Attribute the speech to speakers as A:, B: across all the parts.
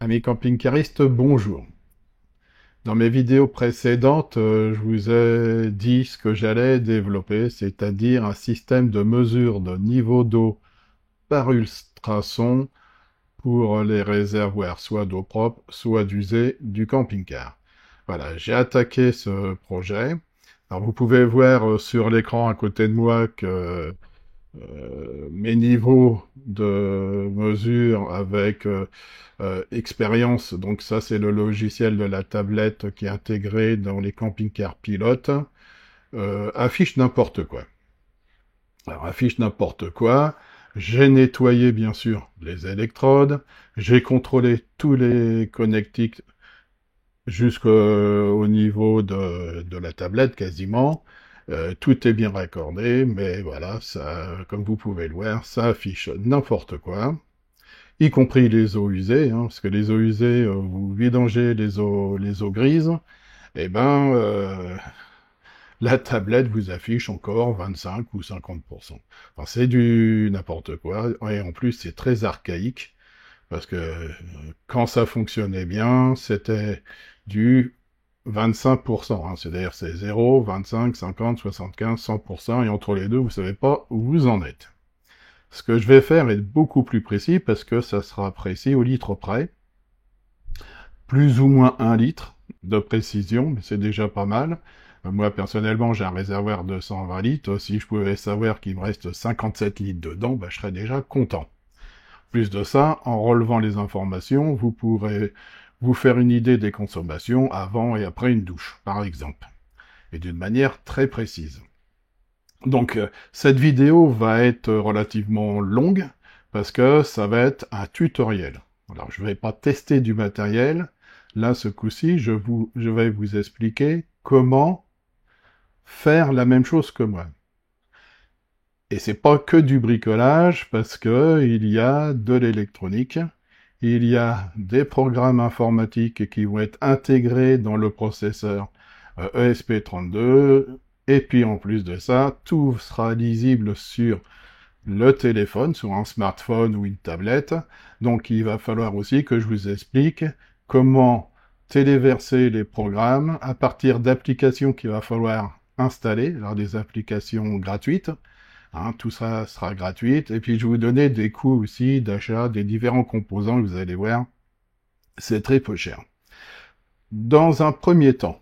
A: Amis camping-caristes, bonjour. Dans mes vidéos précédentes, je vous ai dit ce que j'allais développer, c'est-à-dire un système de mesure de niveau d'eau par ultrason pour les réservoirs, soit d'eau propre, soit d'usée du camping-car. Voilà, j'ai attaqué ce projet. Alors vous pouvez voir sur l'écran à côté de moi que mes niveaux de mesure avec expérience, donc ça c'est le logiciel de la tablette qui est intégré dans les camping-cars pilotes, affiche n'importe quoi. Alors affiche n'importe quoi, j'ai nettoyé bien sûr les électrodes, j'ai contrôlé tous les connectiques jusqu'au niveau de la tablette quasiment. Tout est bien raccordé, mais voilà, ça, comme vous pouvez le voir, ça affiche n'importe quoi, y compris les eaux usées, hein, parce que les eaux usées, vous vidangez les eaux grises, et ben la tablette vous affiche encore 25 ou 50%. Enfin, c'est du n'importe quoi, et en plus c'est très archaïque, parce que quand ça fonctionnait bien, c'était du 25%, hein, c'est-à-dire c'est 0, 25, 50, 75, 100%, et entre les deux, vous savez pas où vous en êtes. Ce que je vais faire est beaucoup plus précis, parce que ça sera précis au litre près, plus ou moins 1 litre de précision, mais c'est déjà pas mal. Moi, personnellement, j'ai un réservoir de 120 litres. Si je pouvais savoir qu'il me reste 57 litres dedans, je serais déjà content. Plus de ça, en relevant les informations, vous pourrez vous faire une idée des consommations avant et après une douche, par exemple, et d'une manière très précise. Donc, cette vidéo va être relativement longue, parce que ça va être un tutoriel. Alors, je ne vais pas tester du matériel. Là, ce coup-ci, je vais vous expliquer comment faire la même chose que moi. Et c'est pas que du bricolage, parce que il y a de l'électronique, il y a des programmes informatiques qui vont être intégrés dans le processeur ESP32, et puis en plus de ça, tout sera lisible sur le téléphone, sur un smartphone ou une tablette. Donc il va falloir aussi que je vous explique comment téléverser les programmes à partir d'applications qu'il va falloir installer, alors des applications gratuites. Hein, tout ça sera gratuit. Et puis je vais vous donner des coûts aussi d'achat des différents composants, vous allez voir, c'est très peu cher. Dans un premier temps,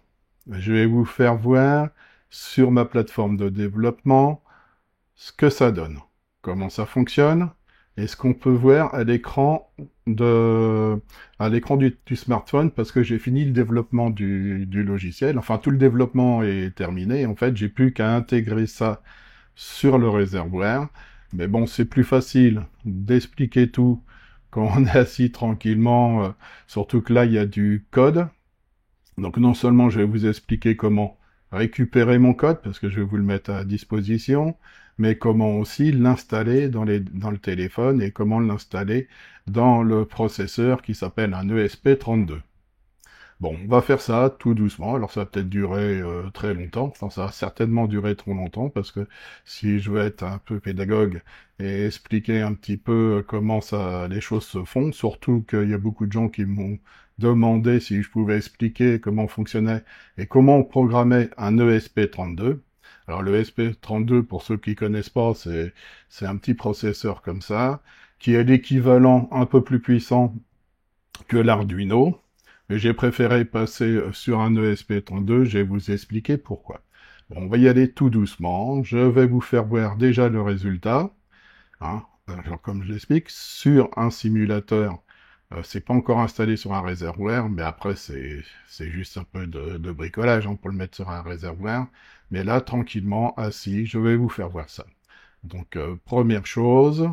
A: je vais vous faire voir sur ma plateforme de développement ce que ça donne, comment ça fonctionne, et ce qu'on peut voir à l'écran du smartphone, parce que j'ai fini le développement du logiciel. Enfin, tout le développement est terminé. En fait, j'ai plus qu'à intégrer ça sur le réservoir. Mais bon, c'est plus facile d'expliquer tout quand on est assis tranquillement, surtout que là, il y a du code. Donc non seulement je vais vous expliquer comment récupérer mon code, parce que je vais vous le mettre à disposition, mais comment aussi l'installer dans le téléphone et comment l'installer dans le processeur qui s'appelle un ESP32. Bon, on va faire ça tout doucement. Alors ça va peut-être durer très longtemps. Enfin, ça va certainement durer trop longtemps, parce que si je veux être un peu pédagogue et expliquer un petit peu comment ça, les choses se font, surtout qu'il y a beaucoup de gens qui m'ont demandé si je pouvais expliquer comment fonctionnait et comment on programmait un ESP32. Alors le ESP32, pour ceux qui connaissent pas, c'est un petit processeur comme ça, qui est l'équivalent un peu plus puissant que l'Arduino. Mais j'ai préféré passer sur un ESP32, je vais vous expliquer pourquoi. Bon, on va y aller tout doucement, je vais vous faire voir déjà le résultat, hein. Alors, comme je l'explique, sur un simulateur, c'est pas encore installé sur un réservoir, mais après c'est juste un peu de bricolage, hein, pour le mettre sur un réservoir. Mais là, tranquillement, assis, je vais vous faire voir ça. Donc, première chose,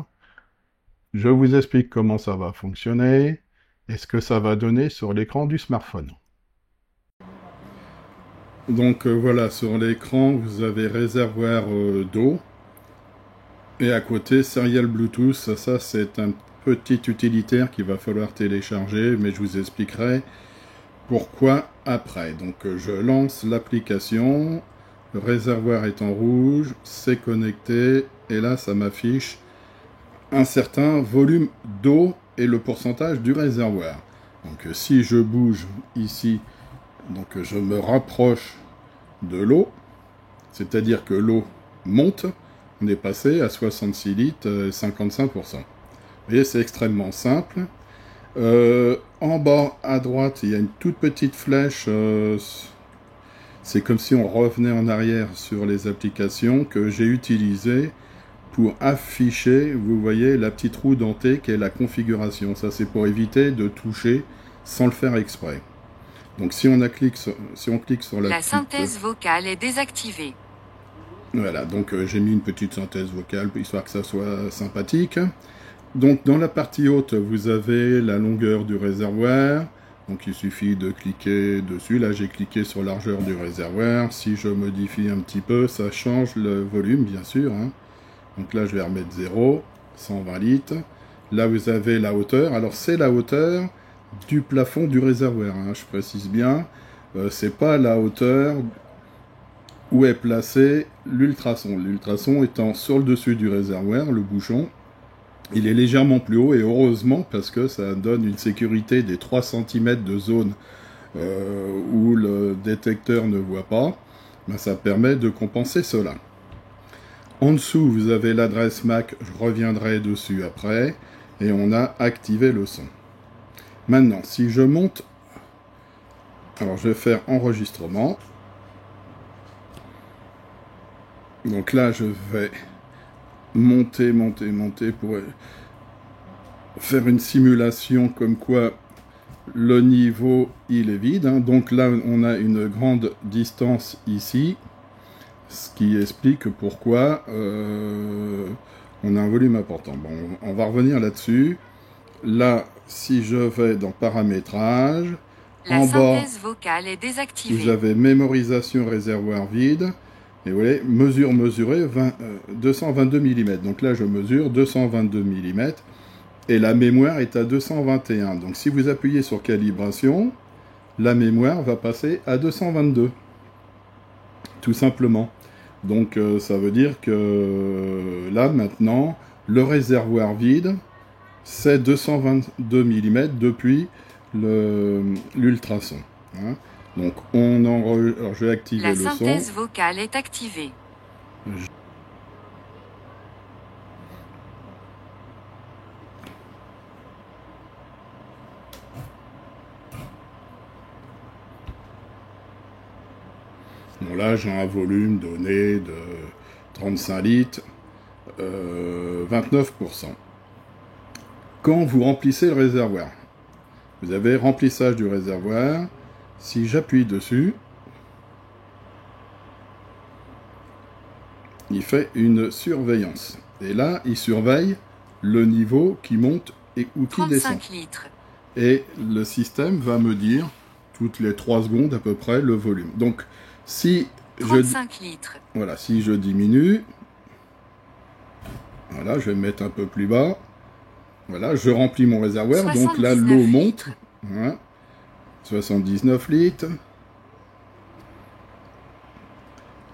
A: je vous explique comment ça va fonctionner et ce que ça va donner sur l'écran du smartphone. Donc voilà, sur l'écran, vous avez réservoir d'eau, et à côté, serial Bluetooth. Ça c'est un petit utilitaire qu'il va falloir télécharger, mais je vous expliquerai pourquoi après. Donc je lance l'application, le réservoir est en rouge, c'est connecté, et là ça m'affiche un certain volume d'eau et le pourcentage du réservoir. Donc si je bouge ici, donc je me rapproche de l'eau, c'est-à-dire que l'eau monte, on est passé à 66 litres, 55%. Vous voyez, c'est extrêmement simple. En bas à droite, il y a une toute petite flèche. C'est comme si on revenait en arrière sur les applications que j'ai utilisées pour afficher, vous voyez, la petite roue dentée qui est la configuration. Ça, c'est pour éviter de toucher sans le faire exprès. Donc si on clique sur la
B: synthèse vocale est désactivée.
A: Voilà, donc j'ai mis une petite synthèse vocale histoire que ça soit sympathique. Donc dans la partie haute, vous avez la longueur du réservoir. Donc il suffit de cliquer dessus. Là j'ai cliqué sur largeur du réservoir. Si je modifie un petit peu, ça change le volume bien sûr. Hein. Donc là je vais remettre 0, 120 litres. Là vous avez la hauteur. Alors c'est la hauteur du plafond du réservoir. Hein, je précise bien. C'est pas la hauteur où est placé l'ultrason. L'ultrason étant sur le dessus du réservoir, le bouchon. Il est légèrement plus haut et heureusement parce que ça donne une sécurité des 3 cm de zone où le détecteur ne voit pas. Ben, ça permet de compenser cela. En dessous, vous avez l'adresse MAC, je reviendrai dessus après. Et on a activé le son. Maintenant, si je monte, alors je vais faire enregistrement. Donc là, je vais monter pour faire une simulation comme quoi le niveau il est vide. Hein. Donc là on a une grande distance ici, ce qui explique pourquoi on a un volume important. Bon, on va revenir là-dessus. Là, si je vais dans paramétrage, en bas,
B: vocale est désactivée.
A: vous avez mémorisation réservoir vide. Et vous voyez, mesurée 222 mm. Donc là, je mesure 222 mm. Et la mémoire est à 221. Donc si vous appuyez sur calibration, la mémoire va passer à 222. Tout simplement. Donc ça veut dire que là, maintenant, le réservoir vide, c'est 222 mm depuis l'ultrason. Hein. Donc, alors, je vais activer le son.
B: La synthèse vocale est activée.
A: Bon, là, j'ai un volume donné de 35 litres, 29%. Quand vous remplissez le réservoir, vous avez remplissage du réservoir. Si j'appuie dessus, il fait une surveillance. Et là, il surveille le niveau qui monte ou qui descend.
B: Litres.
A: Et le système va me dire, toutes les 3 secondes à peu près, le volume. Donc, si
B: 35 litres.
A: Voilà, si je diminue, voilà, je vais me mettre un peu plus bas. Voilà, je remplis mon réservoir. Donc là, l'eau monte. Voilà. 79 litres.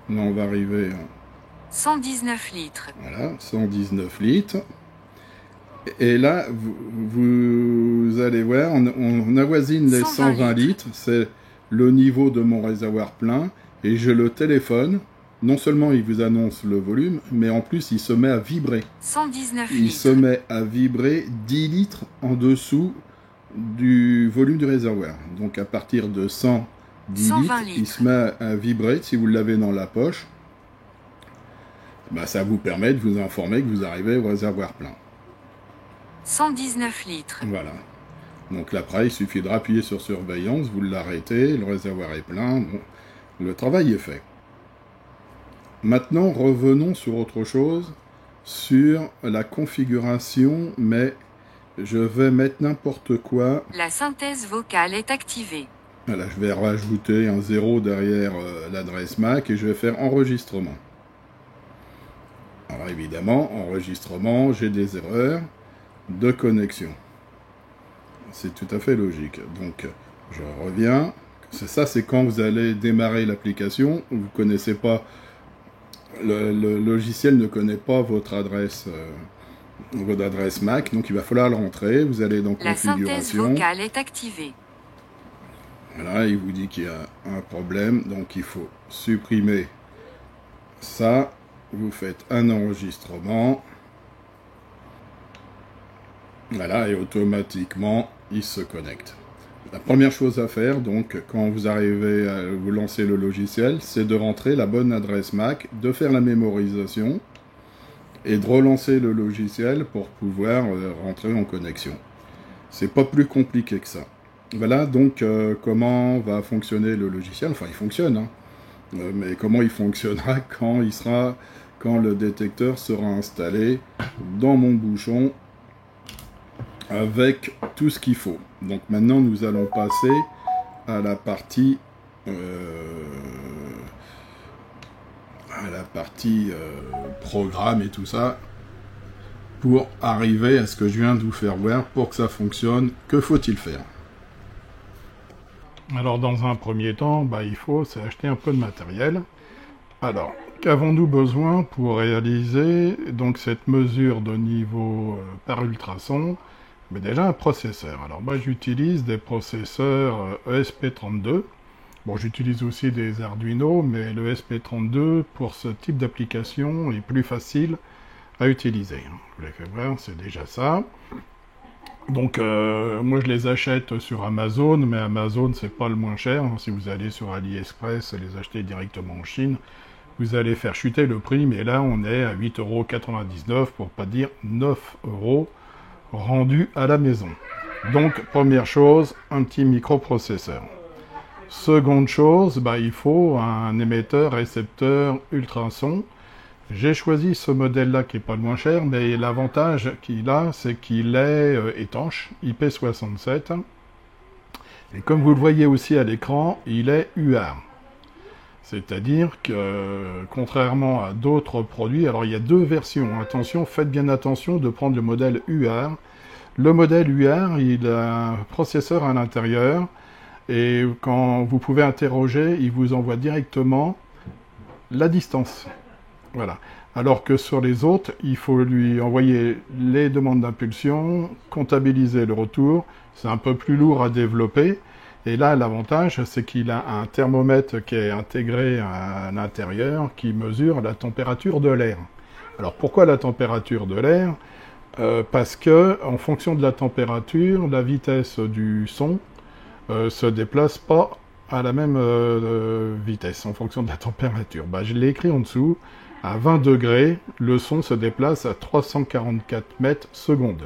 A: Là, on va arriver à
B: 119 litres.
A: Voilà, 119 litres. Et là, vous allez voir, on avoisine les 120 litres. C'est le niveau de mon réservoir plein. Et je le téléphone. Non seulement il vous annonce le volume, mais en plus, il se met à vibrer.
B: 119
A: il
B: litres.
A: Se met à vibrer 10 litres en dessous du volume du réservoir. Donc à partir de 110 litres, il se met à vibrer. Si vous l'avez dans la poche, bah, ça vous permet de vous informer que vous arrivez au réservoir plein.
B: 119 litres.
A: Voilà. Donc là, après, il suffit de rappuyer sur surveillance, vous l'arrêtez, le réservoir est plein, bon, le travail est fait. Maintenant, revenons sur autre chose, sur la configuration, mais je vais mettre n'importe quoi.
B: La synthèse vocale est activée.
A: Voilà, je vais rajouter un 0 derrière l'adresse MAC et je vais faire enregistrement. Alors évidemment, enregistrement, j'ai des erreurs de connexion. C'est tout à fait logique. Donc, je reviens. Ça, c'est quand vous allez démarrer l'application. Vous ne connaissez pas... Le logiciel ne connaît pas votre adresse votre adresse MAC, donc il va falloir le rentrer. Vous allez dans
B: La synthèse
A: configuration.
B: vocale est activée.
A: Voilà, il vous dit qu'il y a un problème, donc il faut supprimer ça. Vous faites un enregistrement. Voilà, et automatiquement, il se connecte. La première chose à faire, donc, quand vous arrivez à vous lancer le logiciel, c'est de rentrer la bonne adresse MAC, de faire la mémorisation et de relancer le logiciel pour pouvoir rentrer en connexion. C'est pas plus compliqué que ça. Voilà donc comment va fonctionner le logiciel. Enfin, il fonctionne, hein. Mais comment il fonctionnera quand le détecteur sera installé dans mon bouchon avec tout ce qu'il faut. Donc maintenant, nous allons passer à la partie programme et tout ça pour arriver à ce que je viens de vous faire voir. Pour que ça fonctionne, que faut-il faire? Alors dans un premier temps, il faut acheter un peu de matériel. Alors, qu'avons-nous besoin pour réaliser donc cette mesure de niveau par ultrason? Mais déjà un processeur. Alors moi j'utilise des processeurs ESP32. Bon, j'utilise aussi des Arduino, mais le ESP32 pour ce type d'application est plus facile à utiliser. Je vous l'ai fait voir, c'est déjà ça. Donc moi je les achète sur Amazon, mais Amazon c'est pas le moins cher. Si vous allez sur AliExpress et les acheter directement en Chine, vous allez faire chuter le prix, mais là on est à 8,99 € pour pas dire 9 € rendu à la maison. Donc première chose, un petit microprocesseur. Seconde chose, il faut un émetteur récepteur ultrason. J'ai choisi ce modèle-là qui est pas le moins cher, mais l'avantage qu'il a, c'est qu'il est étanche, IP67. Et comme vous le voyez aussi à l'écran, il est UART. C'est-à-dire que, contrairement à d'autres produits, alors il y a deux versions, attention, faites bien attention de prendre le modèle UART. Le modèle UART, il a un processeur à l'intérieur, et quand vous pouvez interroger, il vous envoie directement la distance. Voilà. Alors que sur les autres, il faut lui envoyer les demandes d'impulsion, comptabiliser le retour, c'est un peu plus lourd à développer. Et là, l'avantage, c'est qu'il a un thermomètre qui est intégré à l'intérieur, qui mesure la température de l'air. Alors pourquoi la température de l'air? Parce que, en fonction de la température, la vitesse du son se déplace pas à la même vitesse, en fonction de la température. Je l'ai écrit en dessous. À 20 degrés, le son se déplace à 344 mètres secondes.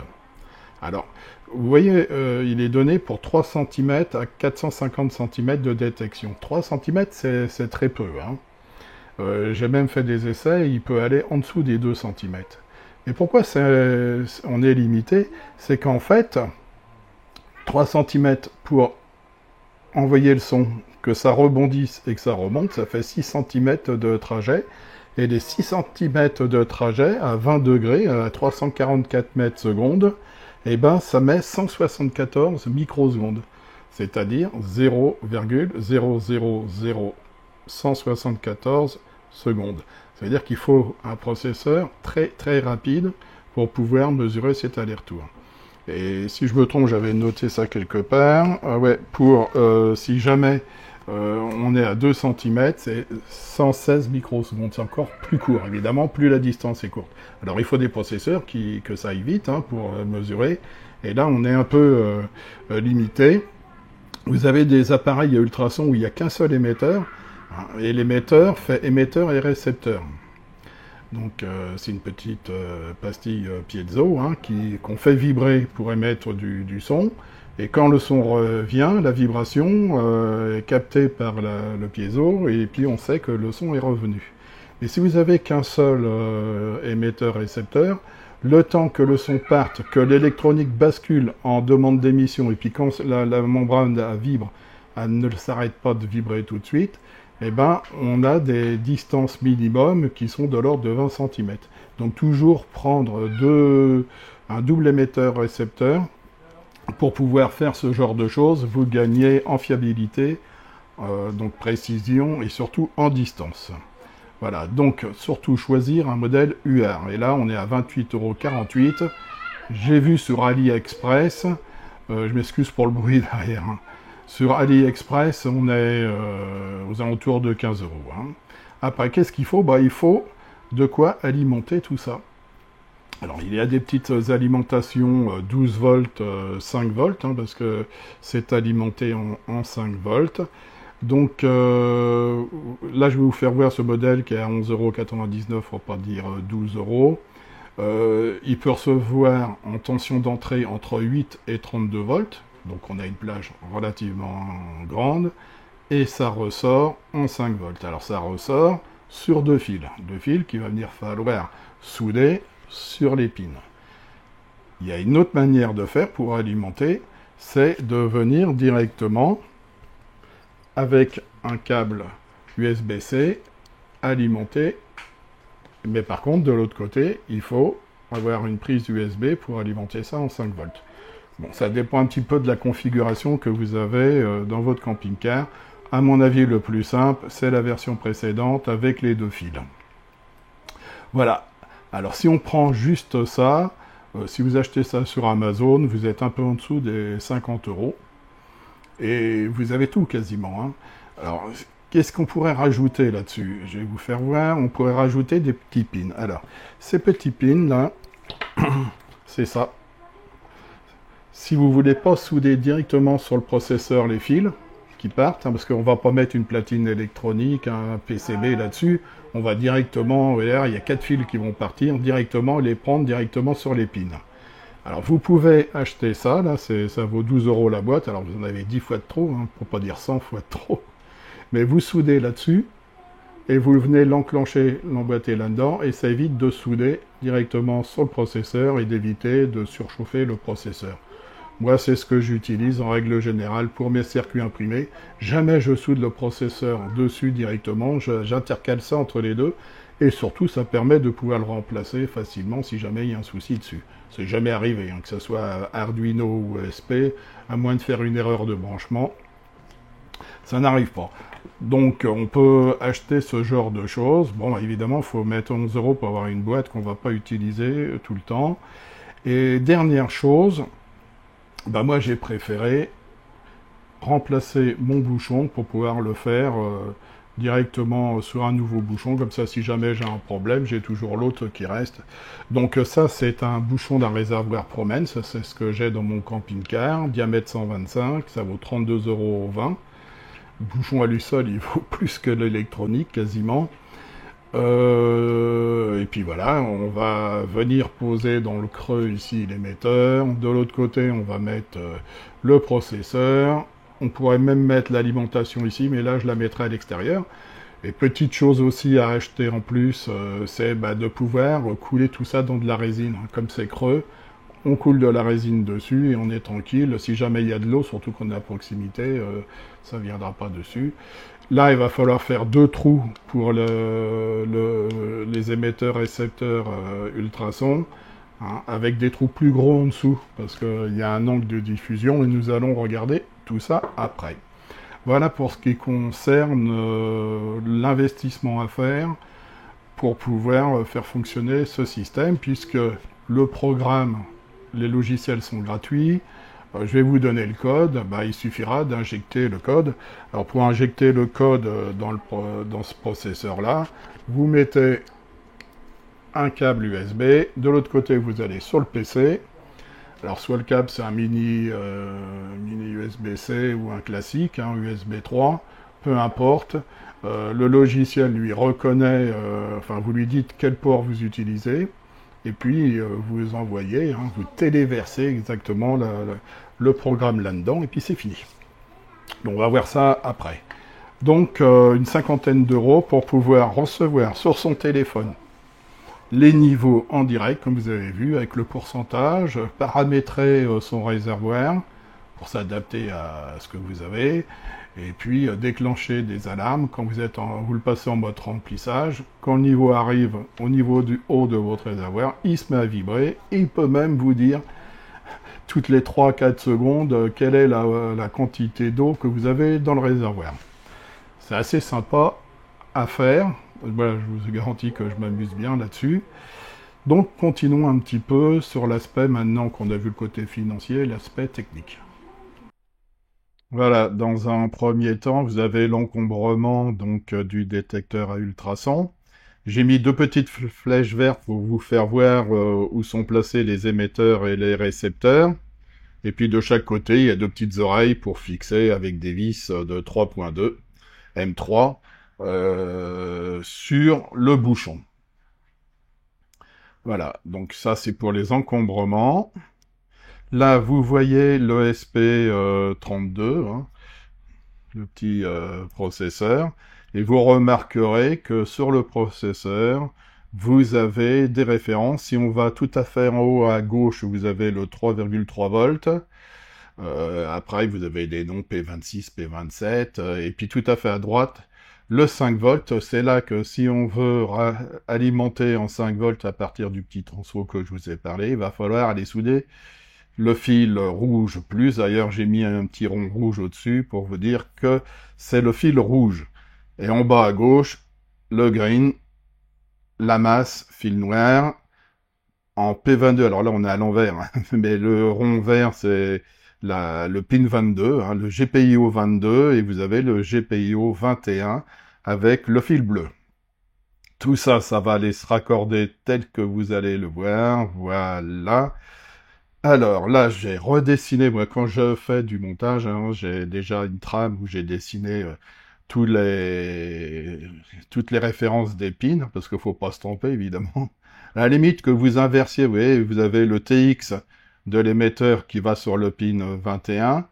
A: Alors, vous voyez, il est donné pour 3 cm à 450 cm de détection. 3 cm, c'est très peu. J'ai même fait des essais, il peut aller en dessous des 2 cm. Et pourquoi on est limité? C'est qu'en fait, 3 cm pour envoyer le son, que ça rebondisse et que ça remonte, ça fait 6 cm de trajet. Et les 6 cm de trajet à 20 degrés, à 344 mètres secondes, ça met 174 microsecondes. C'est-à-dire 0,000174 secondes. C'est-à-dire qu'il faut un processeur très très rapide pour pouvoir mesurer cet aller-retour. Et si je me trompe, j'avais noté ça quelque part. Si jamais on est à 2 cm, c'est 116 microsecondes. C'est encore plus court, évidemment, plus la distance est courte. Alors il faut des processeurs que ça aille vite pour mesurer. Et là, on est un peu limité. Vous avez des appareils à ultrasons où il n'y a qu'un seul émetteur. Et l'émetteur fait émetteur et récepteur. Donc c'est une petite pastille piezo qu'on fait vibrer pour émettre du son. Et quand le son revient, la vibration est captée par le piezo, et puis on sait que le son est revenu. Mais si vous avez qu'un seul émetteur-récepteur, le temps que le son parte, que l'électronique bascule en demande d'émission, et puis quand la membrane vibre, elle ne s'arrête pas de vibrer tout de suite, on a des distances minimum qui sont de l'ordre de 20 cm. Donc toujours prendre un double émetteur-récepteur pour pouvoir faire ce genre de choses. Vous gagnez en fiabilité, donc précision et surtout en distance. Voilà, donc surtout choisir un modèle UR. Et là, on est à 28,48 €. J'ai vu sur AliExpress, je m'excuse pour le bruit derrière, hein. Sur AliExpress, on est aux alentours de 15 €. Hein. Après, qu'est-ce qu'il faut? Bah, il faut de quoi alimenter tout ça. Alors, il y a des petites alimentations 12 volts, 5 volts, hein, parce que c'est alimenté en 5 volts. Donc, là, je vais vous faire voir ce modèle qui est à 11,99 €, pour pas dire 12 €. Il peut recevoir en tension d'entrée entre 8 et 32 volts. Donc, on a une plage relativement grande. Et ça ressort en 5 volts. Alors, ça ressort sur deux fils. Deux fils qu'il va venir falloir souder sur les pins. Il y a une autre manière de faire pour alimenter, c'est de venir directement avec un câble USB-C alimenter. Mais par contre, de l'autre côté, il faut avoir une prise USB pour alimenter ça en 5 volts. Bon, ça dépend un petit peu de la configuration que vous avez dans votre camping-car. À mon avis, le plus simple, c'est la version précédente avec les deux fils. Voilà. Alors, si on prend juste ça, si vous achetez ça sur Amazon, vous êtes un peu en dessous des 50 €. Et vous avez tout quasiment. Hein. Alors, qu'est-ce qu'on pourrait rajouter là-dessus? Je vais vous faire voir. On pourrait rajouter des petits pins. Alors, ces petits pins là, c'est ça. Si vous ne voulez pas souder directement sur le processeur les fils qui partent, hein, parce qu'on ne va pas mettre une platine électronique, un PCB là-dessus, on va directement, il y a 4 fils qui vont partir directement, les prendre directement sur les pins. Alors vous pouvez acheter ça, là, ça vaut 12 € la boîte, alors vous en avez 10 fois de trop, hein, pour pas dire 100 fois de trop, mais vous soudez là-dessus, et vous venez l'enclencher, l'emboîter là-dedans, et ça évite de souder directement sur le processeur et d'éviter de surchauffer le processeur. Moi, c'est ce que j'utilise en règle générale pour mes circuits imprimés. Jamais je soude le processeur dessus directement, j'intercale ça entre les deux, et surtout, ça permet de pouvoir le remplacer facilement si jamais il y a un souci dessus. C'est jamais arrivé, hein, que ce soit Arduino ou ESP, à moins de faire une erreur de branchement, ça n'arrive pas. Donc, on peut acheter ce genre de choses. Bon, évidemment, il faut mettre 11 € pour avoir une boîte qu'on ne va pas utiliser tout le temps. Et dernière chose, bah moi j'ai préféré remplacer mon bouchon pour pouvoir le faire directement sur un nouveau bouchon, comme ça si jamais j'ai un problème, j'ai toujours l'autre qui reste. Donc ça c'est un bouchon d'un réservoir Promen, ça c'est ce que j'ai dans mon camping-car, diamètre 125, ça vaut 32,20 €. Le bouchon à lui seul il vaut plus que l'électronique quasiment. Et puis voilà, on va venir poser dans le creux ici l'émetteur. De l'autre côté, on va mettre le processeur. On pourrait même mettre l'alimentation ici, mais là, je la mettrai à l'extérieur. Et petite chose aussi à acheter en plus, c'est de pouvoir couler tout ça dans de la résine. Comme c'est creux, on coule de la résine dessus et on est tranquille. Si jamais il y a de l'eau, surtout qu'on est à proximité, ça ne viendra pas dessus. Là, il va falloir faire 2 trous pour les émetteurs-récepteurs ultrasons, hein, avec des trous plus gros en dessous, parce qu'il y a un angle de diffusion, et nous allons regarder tout ça après. Voilà pour ce qui concerne l'investissement à faire pour pouvoir faire fonctionner ce système, puisque le programme, les logiciels sont gratuits. Je vais vous donner le code, il suffira d'injecter le code. Alors pour injecter le code dans ce processeur-là, vous mettez un câble USB, de l'autre côté vous allez sur le PC. Alors soit le câble c'est un mini USB-C ou un classique, un USB 3, peu importe. Le logiciel lui reconnaît, vous lui dites quel port vous utilisez, et puis vous envoyez, hein, vous téléversez exactement le programme là-dedans, et puis c'est fini. Donc on va voir ça après. Donc une cinquantaine d'euros pour pouvoir recevoir sur son téléphone les niveaux en direct, comme vous avez vu, avec le pourcentage, paramétrer son réservoir pour s'adapter à ce que vous avez, et puis déclencher des alarmes quand vous le passez en mode remplissage. Quand le niveau arrive au niveau du haut de votre réservoir, il se met à vibrer, et il peut même vous dire toutes les 3-4 secondes quelle est la quantité d'eau que vous avez dans le réservoir. C'est assez sympa à faire, Voilà, je vous garantis que je m'amuse bien là-dessus. Donc, continuons un petit peu sur l'aspect, maintenant qu'on a vu le côté financier, l'aspect technique. Voilà, dans un premier temps, vous avez l'encombrement donc du détecteur à ultrasons. J'ai mis deux petites flèches vertes pour vous faire voir où sont placés les émetteurs et les récepteurs. Et puis de chaque côté, il y a deux petites oreilles pour fixer avec des vis de 3.2 M3 sur le bouchon. Voilà, donc ça c'est pour les encombrements. Là, vous voyez l'ESP32, hein, le petit processeur, et vous remarquerez que sur le processeur, vous avez des références. Si on va tout à fait en haut à gauche, vous avez le 3,3 volts. Après, vous avez des noms P26, P27, et puis tout à fait à droite, le 5 volts. C'est là que si on veut alimenter en 5 volts à partir du petit transfo que je vous ai parlé, il va falloir aller souder le fil rouge plus. D'ailleurs, j'ai mis un petit rond rouge au-dessus pour vous dire que c'est le fil rouge. Et en bas à gauche, le green, la masse, fil noir, en P22. Alors là, on est à l'envers, hein, mais le rond vert, c'est le pin 22, hein, le GPIO 22, et vous avez le GPIO 21 avec le fil bleu. Tout ça, ça va aller se raccorder tel que vous allez le voir. Voilà. Alors là, j'ai redessiné, moi, quand je fais du montage, hein, j'ai déjà une trame où j'ai dessiné toutes les références des pins, parce qu'il faut pas se tromper, évidemment. À la limite que vous inversiez, vous voyez, vous avez le TX de l'émetteur qui va sur le pin 21,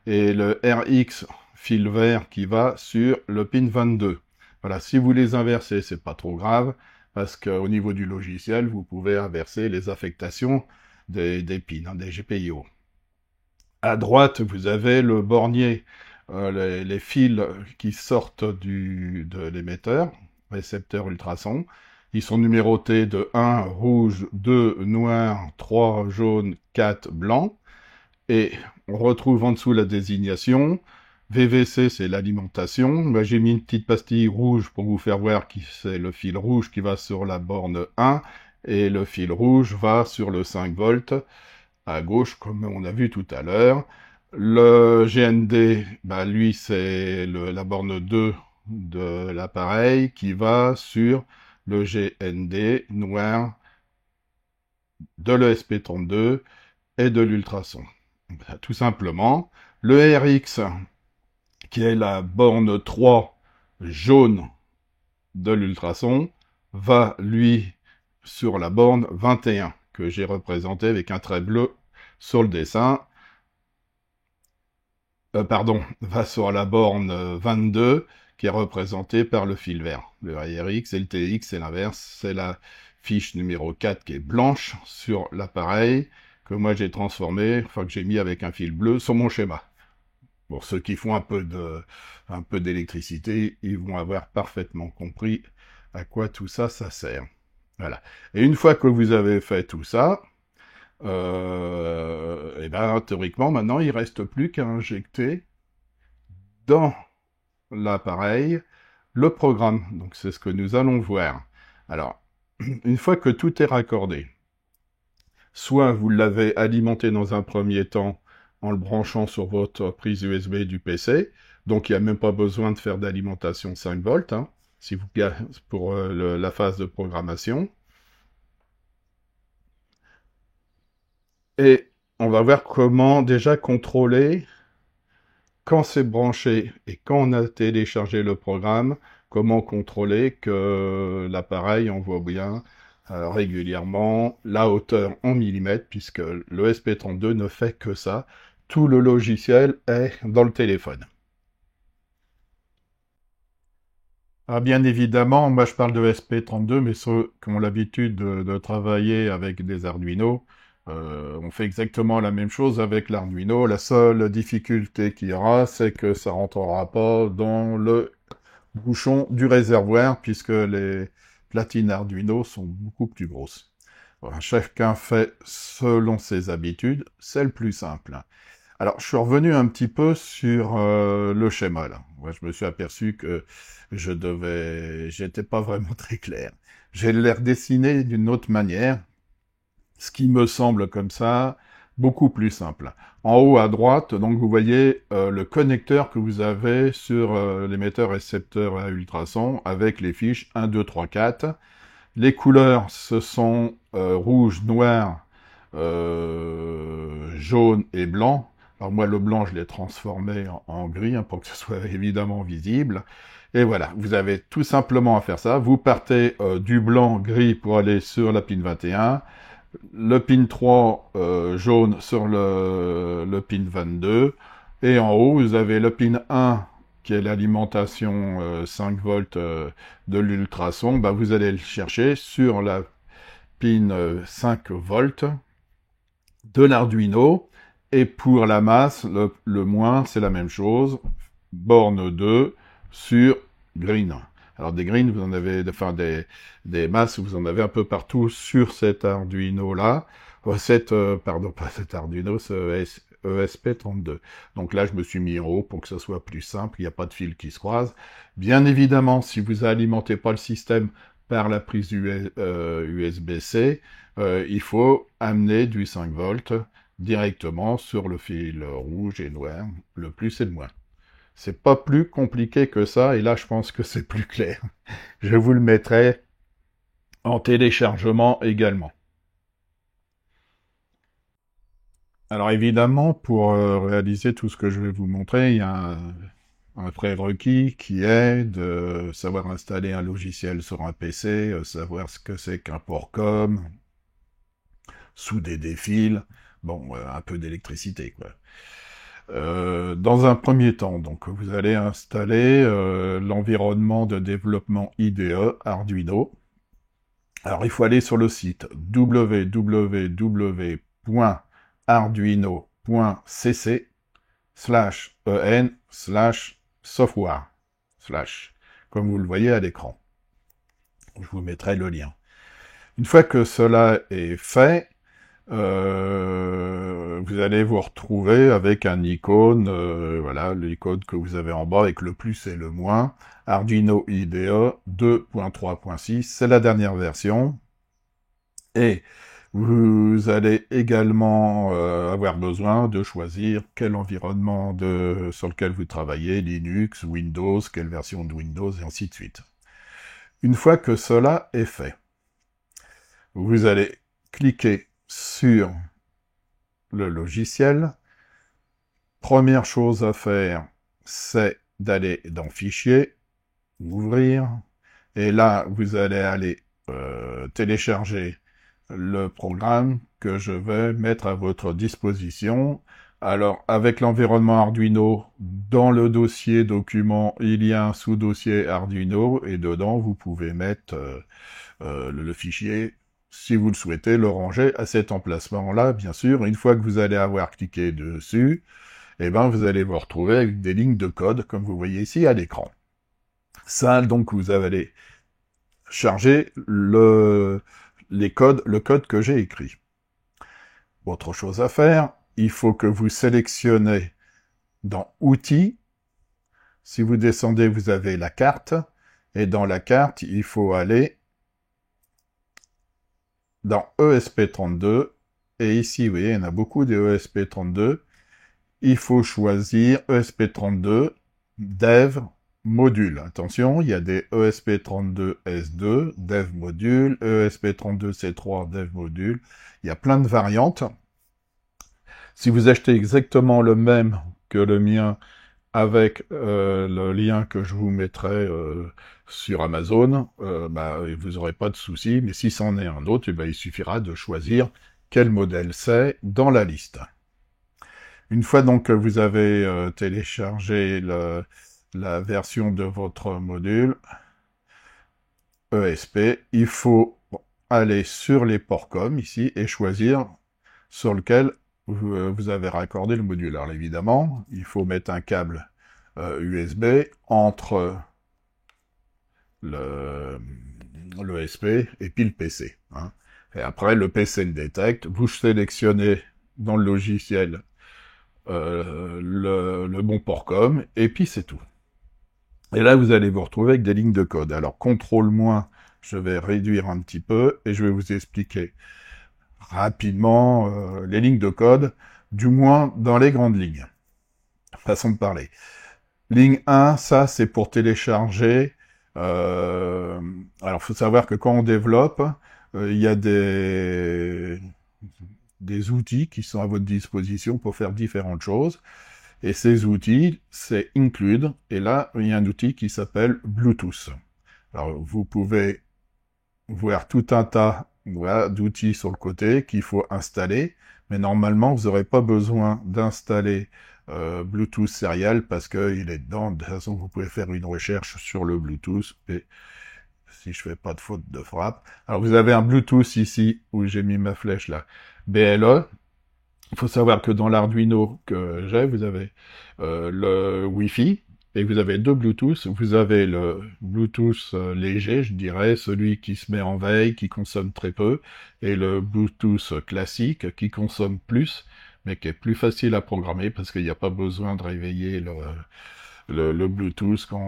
A: et le RX fil vert qui va sur le pin 22. Voilà, si vous les inversez, c'est pas trop grave, parce qu'au niveau du logiciel, vous pouvez inverser les affectations des pins, hein, des GPIO. À droite, vous avez le bornier, les fils qui sortent de l'émetteur, récepteur ultrason. Ils sont numérotés de 1 rouge, 2 noir, 3 jaune, 4 blanc. Et on retrouve en dessous la désignation. VVC, c'est l'alimentation. Moi, j'ai mis une petite pastille rouge pour vous faire voir que c'est le fil rouge qui va sur la borne 1 et le fil rouge va sur le 5 volts à gauche, comme on a vu tout à l'heure. Le GND, bah, lui, c'est la borne 2 de l'appareil qui va sur le GND noir de l'ESP32 et de l'ultrason. Tout simplement, le RX, qui est la borne 3 jaune de l'ultrason, va, lui, sur la borne 21, que j'ai représenté avec un trait bleu sur le dessin. Va sur la borne 22, qui est représentée par le fil vert. Le RX et le TX, c'est l'inverse, c'est la fiche numéro 4 qui est blanche sur l'appareil, que moi j'ai transformé, enfin que j'ai mis avec un fil bleu sur mon schéma. Pour ceux qui font un peu d'électricité, ils vont avoir parfaitement compris à quoi tout ça, ça sert. Voilà. Et une fois que vous avez fait tout ça, et ben, théoriquement, maintenant, il reste plus qu'à injecter dans l'appareil le programme. Donc, c'est ce que nous allons voir. Alors, une fois que tout est raccordé, soit vous l'avez alimenté dans un premier temps en le branchant sur votre prise USB du PC, donc il n'y a même pas besoin de faire d'alimentation 5 volts, hein, si vous, pour la phase de programmation. Et on va voir comment déjà contrôler quand c'est branché et quand on a téléchargé le programme, comment contrôler que l'appareil envoie bien régulièrement la hauteur en millimètres, puisque le SP32 ne fait que ça. Tout le logiciel est dans le téléphone. Ah, bien évidemment, moi je parle de SP32, mais ceux qui ont l'habitude de travailler avec des Arduino, on fait exactement la même chose avec l'Arduino. La seule difficulté qu'il y aura, c'est que ça rentrera pas dans le bouchon du réservoir, puisque les platines Arduino sont beaucoup plus grosses. Voilà, chacun fait selon ses habitudes, c'est le plus simple. Alors, je suis revenu un petit peu sur le schéma, là. Moi, je me suis aperçu que j'étais pas vraiment très clair. J'ai l'air dessiné d'une autre manière, ce qui me semble comme ça beaucoup plus simple. En haut à droite, donc vous voyez le connecteur que vous avez sur l'émetteur-récepteur à ultrasons avec les fiches 1, 2, 3, 4. Les couleurs, ce sont rouge, noir, jaune et blanc. Alors moi, le blanc, je l'ai transformé en gris pour que ce soit évidemment visible. Et voilà, vous avez tout simplement à faire ça. Vous partez du blanc-gris pour aller sur la pin 21, le pin 3 jaune sur le pin 22, et en haut, vous avez le pin 1 qui est l'alimentation 5 volts de l'ultrason. Bah, vous allez le chercher sur la pin 5 volts de l'Arduino, et pour la masse, le moins, c'est la même chose, borne 2 sur green. Alors des greens, vous en avez, enfin des masses, vous en avez un peu partout sur cet Arduino-là, pardon, pas cet Arduino, ce ESP32. Donc là, je me suis mis en haut pour que ce soit plus simple, il n'y a pas de fil qui se croise. Bien évidemment, si vous alimentez pas le système par la prise USB-C, il faut amener du 5 volts directement sur le fil rouge et noir, le plus et le moins. C'est pas plus compliqué que ça, et là je pense que c'est plus clair. Je vous le mettrai en téléchargement également. Alors évidemment, pour réaliser tout ce que je vais vous montrer, il y a un prérequis qui est de savoir installer un logiciel sur un PC, savoir ce que c'est qu'un port com, souder des fils, bon, un peu d'électricité, quoi. Dans un premier temps, donc vous allez installer l'environnement de développement IDE Arduino. Alors il faut aller sur le site www.arduino.cc/en/software/ comme vous le voyez à l'écran. Je vous mettrai le lien. Une fois que cela est fait, vous allez vous retrouver avec un icône, voilà, l'icône que vous avez en bas avec le plus et le moins, Arduino IDE 2.3.6, c'est la dernière version, et vous allez également avoir besoin de choisir quel environnement sur lequel vous travaillez, Linux, Windows, quelle version de Windows, et ainsi de suite. Une fois que cela est fait, vous allez cliquer sur le logiciel. Première chose à faire, c'est d'aller dans Fichier, ouvrir, et là, vous allez aller télécharger le programme que je vais mettre à votre disposition. Alors, avec l'environnement Arduino, dans le dossier document, il y a un sous-dossier Arduino, et dedans, vous pouvez mettre le fichier, si vous le souhaitez, le ranger à cet emplacement-là, bien sûr. Une fois que vous allez avoir cliqué dessus, eh ben, vous allez vous retrouver avec des lignes de code, comme vous voyez ici à l'écran. Ça, donc, vous allez charger le code que j'ai écrit. Autre chose à faire, il faut que vous sélectionnez dans Outils. Si vous descendez, vous avez la carte, et dans la carte, il faut aller dans ESP32, et ici, vous voyez, il y en a beaucoup des ESP32, il faut choisir ESP32 Dev Module. Attention, il y a des ESP32S2, Dev Module, ESP32C3, Dev Module, il y a plein de variantes. Si vous achetez exactement le même que le mien, avec le lien que je vous mettrai sur Amazon, vous n'aurez pas de souci, mais si c'en est un autre, il suffira de choisir quel modèle c'est dans la liste. Une fois donc que vous avez téléchargé la version de votre module ESP, il faut aller sur les ports COM ici et choisir sur lequel vous avez raccordé le module. Alors évidemment, il faut mettre un câble USB entre l'ESP et puis le PC. Hein. Et après, le PC le détecte, vous sélectionnez dans le logiciel le bon port com, et puis c'est tout. Et là, vous allez vous retrouver avec des lignes de code. Alors, contrôle-moins, je vais réduire un petit peu, et je vais vous expliquer rapidement les lignes de code, du moins dans les grandes lignes. Façon de parler. Ligne 1, ça c'est pour télécharger. Alors, faut savoir que quand on développe, il y a des outils qui sont à votre disposition pour faire différentes choses. Et ces outils, c'est Include. Et là, il y a un outil qui s'appelle Bluetooth. Alors, vous pouvez voir tout un tas d'outils sur le côté qu'il faut installer. Mais normalement, vous n'aurez pas besoin d'installer Bluetooth Serial parce qu'il est dedans. De toute façon, vous pouvez faire une recherche sur le Bluetooth. Et si je fais pas de faute de frappe. Alors, vous avez un Bluetooth ici où j'ai mis ma flèche là. BLE. Il faut savoir que dans l'Arduino que j'ai, vous avez le Wi-Fi et vous avez deux Bluetooth. Vous avez le Bluetooth léger, je dirais, celui qui se met en veille, qui consomme très peu, et le Bluetooth classique qui consomme plus, mais qui est plus facile à programmer parce qu'il n'y a pas besoin de réveiller le Bluetooth quand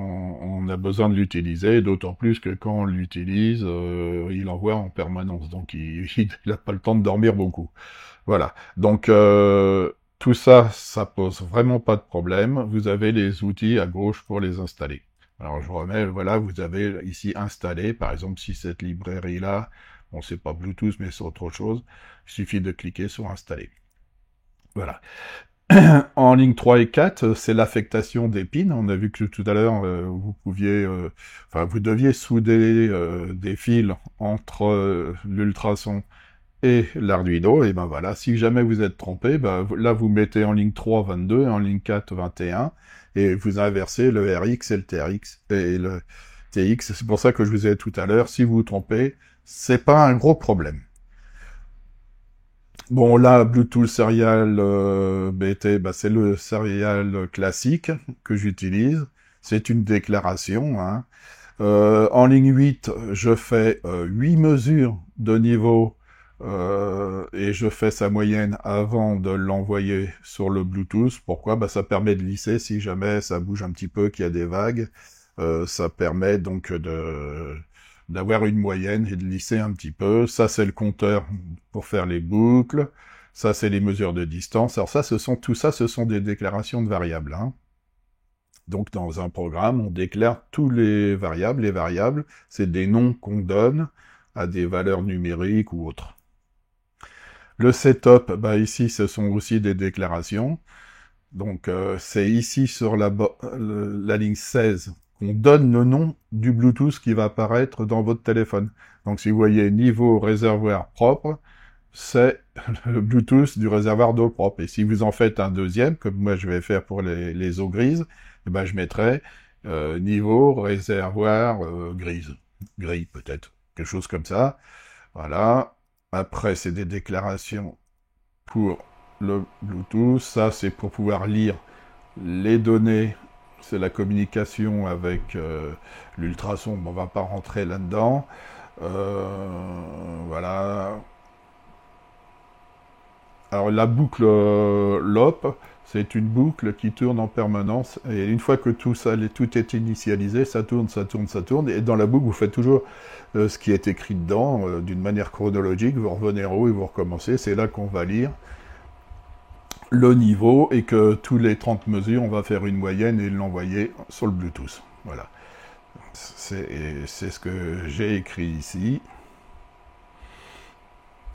A: on a besoin de l'utiliser, d'autant plus que quand on l'utilise, il envoie en permanence, donc il n'a pas le temps de dormir beaucoup. Voilà, donc tout ça, ça pose vraiment pas de problème. Vous avez les outils à gauche pour les installer. Alors je remets, voilà, vous avez ici installé, par exemple, si cette librairie-là, bon, c'est pas Bluetooth, mais c'est autre chose, il suffit de cliquer sur installer. Voilà. En ligne 3 et 4, c'est l'affectation des pins. On a vu que tout à l'heure, vous pouviez, vous deviez souder des fils entre l'ultrason et l'Arduino, et ben voilà, si jamais vous êtes trompé, ben là vous mettez en ligne 3 22 et en ligne 4 21, et vous inversez le RX et le TRX et le TX. C'est pour ça que je vous ai dit tout à l'heure, si vous vous trompez, c'est pas un gros problème. Bon, là, Bluetooth Serial BT, bah, c'est le serial classique que j'utilise. C'est une déclaration. Hein. En ligne 8, je fais 8 mesures de niveau et je fais sa moyenne avant de l'envoyer sur le Bluetooth. Pourquoi? Bah, ça permet de lisser si jamais ça bouge un petit peu, qu'il y a des vagues. Ça permet donc d'avoir une moyenne et de lisser un petit peu. Ça, c'est le compteur pour faire les boucles. Ça, c'est les mesures de distance. Alors ça, tout ça, ce sont des déclarations de variables. Hein. Donc, dans un programme, on déclare tous les variables. Les variables, c'est des noms qu'on donne à des valeurs numériques ou autres. Le setup, bah ici, ce sont aussi des déclarations. Donc, c'est ici sur la ligne 16 qu'on donne le nom du Bluetooth qui va apparaître dans votre téléphone. Donc, si vous voyez niveau réservoir propre, c'est le Bluetooth du réservoir d'eau propre. Et si vous en faites un deuxième, comme moi je vais faire pour les eaux grises, eh ben, je mettrai niveau réservoir gris peut-être, quelque chose comme ça. Voilà. Après, c'est des déclarations pour le Bluetooth. Ça, c'est pour pouvoir lire les données. C'est la communication avec l'ultrason. Bon, on va pas rentrer là-dedans. Voilà. Alors, la boucle LOP, c'est une boucle qui tourne en permanence. Et une fois que tout est initialisé, ça tourne. Et dans la boucle, vous faites toujours ce qui est écrit dedans, d'une manière chronologique. Vous revenez en haut et vous recommencez. C'est là qu'on va lire le niveau et que tous les 30 mesures, on va faire une moyenne et l'envoyer sur le Bluetooth. Voilà. C'est ce que j'ai écrit ici.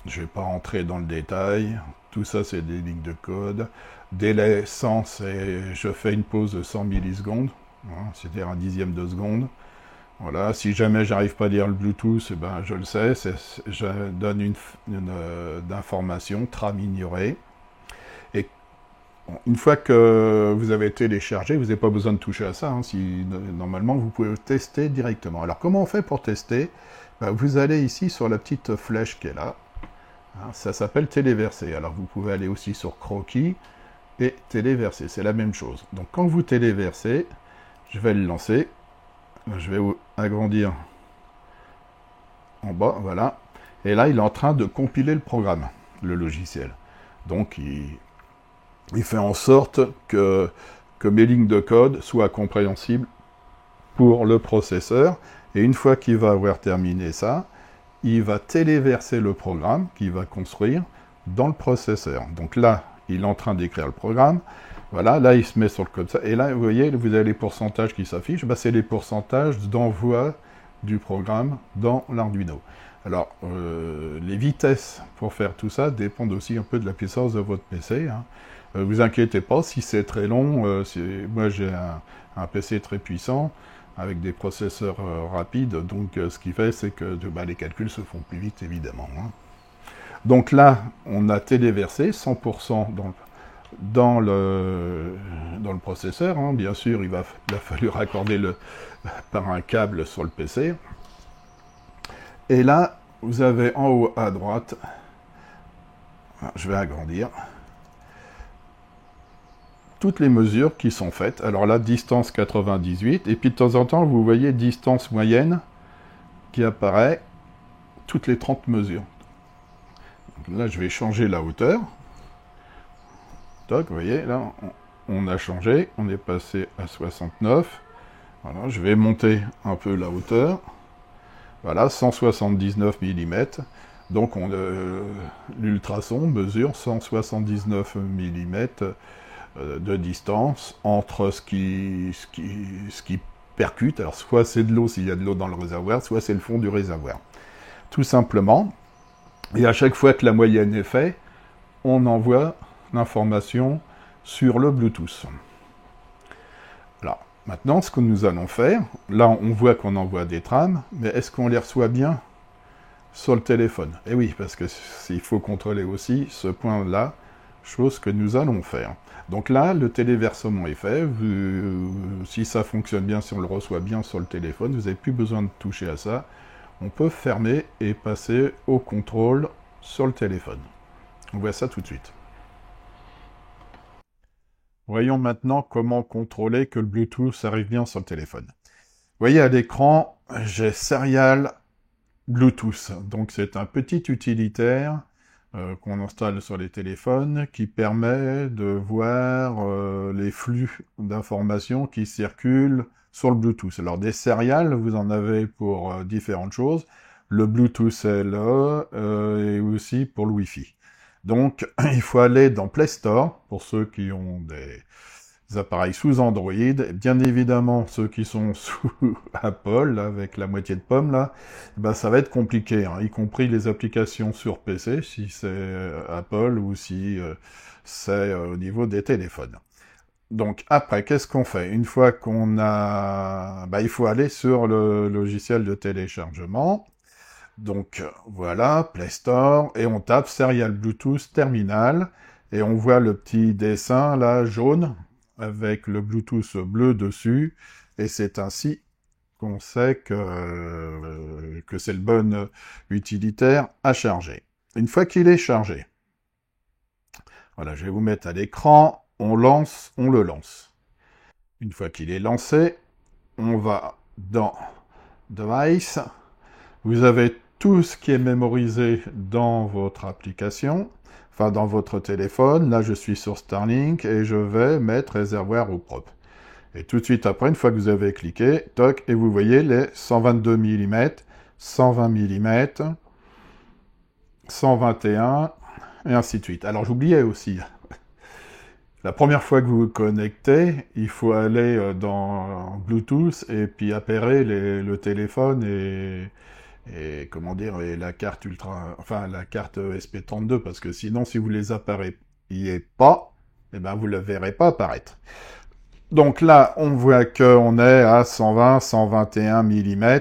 A: Je ne vais pas rentrer dans le détail. Tout ça, c'est des lignes de code. Délai 100, c'est je fais une pause de 100 millisecondes. Hein, c'est-à-dire un dixième de seconde. Voilà. Si jamais j'arrive pas à lire le Bluetooth, eh ben, je le sais. Je donne une information, tram ignorée. Et une fois que vous avez téléchargé, vous n'avez pas besoin de toucher à ça. Hein, normalement, vous pouvez tester directement. Alors, comment on fait pour tester? Ben, vous allez ici sur la petite flèche qui est là. Ça s'appelle téléverser. Alors vous pouvez aller aussi sur croquis et téléverser. C'est la même chose. Donc quand vous téléversez, je vais le lancer. Je vais agrandir en bas, voilà. Et là, il est en train de compiler le programme, le logiciel. Donc il fait en sorte que mes lignes de code soient compréhensibles pour le processeur. Et une fois qu'il va avoir terminé ça, il va téléverser le programme qu'il va construire dans le processeur. Donc là, il est en train d'écrire le programme. Voilà, là, il se met sur le code. Et là, vous voyez, vous avez les pourcentages qui s'affichent. Ben, c'est les pourcentages d'envoi du programme dans l'Arduino. Alors, les vitesses pour faire tout ça dépendent aussi un peu de la puissance de votre PC. Hein. Vous inquiétez pas, si c'est très long, moi j'ai un PC très puissant, avec des processeurs rapides, donc ce qui fait, c'est que les calculs se font plus vite, évidemment. Hein. Donc là, on a téléversé 100% dans le processeur. Hein. Bien sûr, il a fallu raccorder par un câble sur le PC. Et là, vous avez en haut à droite, je vais agrandir, toutes les mesures qui sont faites. Alors là, distance 98, et puis de temps en temps, vous voyez distance moyenne qui apparaît toutes les 30 mesures. Donc là, je vais changer la hauteur. Toc, vous voyez, là, on a changé, on est passé à 69. Voilà, je vais monter un peu la hauteur. Voilà, 179 mm. Donc l'ultrason mesure 179 mm de distance entre ce qui percute. Alors soit c'est de l'eau s'il y a de l'eau dans le réservoir, soit c'est le fond du réservoir. Tout simplement. Et à chaque fois que la moyenne est faite, on envoie l'information sur le Bluetooth. Alors, maintenant, ce que nous allons faire, là on voit qu'on envoie des trames, mais est-ce qu'on les reçoit bien sur le téléphone? Eh oui, parce que il faut contrôler aussi ce point-là, chose que nous allons faire. Donc là, le téléversement est fait. Si ça fonctionne bien, si on le reçoit bien sur le téléphone, vous n'avez plus besoin de toucher à ça. On peut fermer et passer au contrôle sur le téléphone. On voit ça tout de suite. Voyons maintenant comment contrôler que le Bluetooth arrive bien sur le téléphone. Vous voyez à l'écran, j'ai Serial Bluetooth. Donc c'est un petit utilitaire qu'on installe sur les téléphones qui permet de voir les flux d'informations qui circulent sur le Bluetooth. Alors des serials, vous en avez pour différentes choses. Le Bluetooth LE et aussi pour le Wi-Fi. Donc il faut aller dans Play Store pour ceux qui ont des appareils sous Android. Bien évidemment, ceux qui sont sous Apple, avec la moitié de pomme, là, ben, ça va être compliqué, hein, y compris les applications sur PC, si c'est Apple ou si c'est au niveau des téléphones. Donc après, qu'est-ce qu'on fait? Une fois qu'on a... Ben, il faut aller sur le logiciel de téléchargement. Donc voilà, Play Store, et on tape Serial Bluetooth Terminal, et on voit le petit dessin, là, jaune, avec le Bluetooth bleu dessus, et c'est ainsi qu'on sait que c'est le bon utilitaire à charger. Une fois qu'il est chargé, voilà, je vais vous mettre à l'écran, on le lance. Une fois qu'il est lancé, on va dans Device, vous avez tout ce qui est mémorisé dans votre application, enfin dans votre téléphone. Là, je suis sur Starlink et je vais mettre réservoir au propre. Et tout de suite après, une fois que vous avez cliqué, toc, et vous voyez les 122 mm, 120 mm, 121, et ainsi de suite. Alors j'oubliais aussi, la première fois que vous vous connectez, il faut aller dans Bluetooth et puis appairer le téléphone et comment dire, et la carte la carte ESP32, parce que sinon, si vous les appareillez pas, eh ben, vous le verrez pas apparaître. Donc là, on voit qu'on est à 120, 121 mm.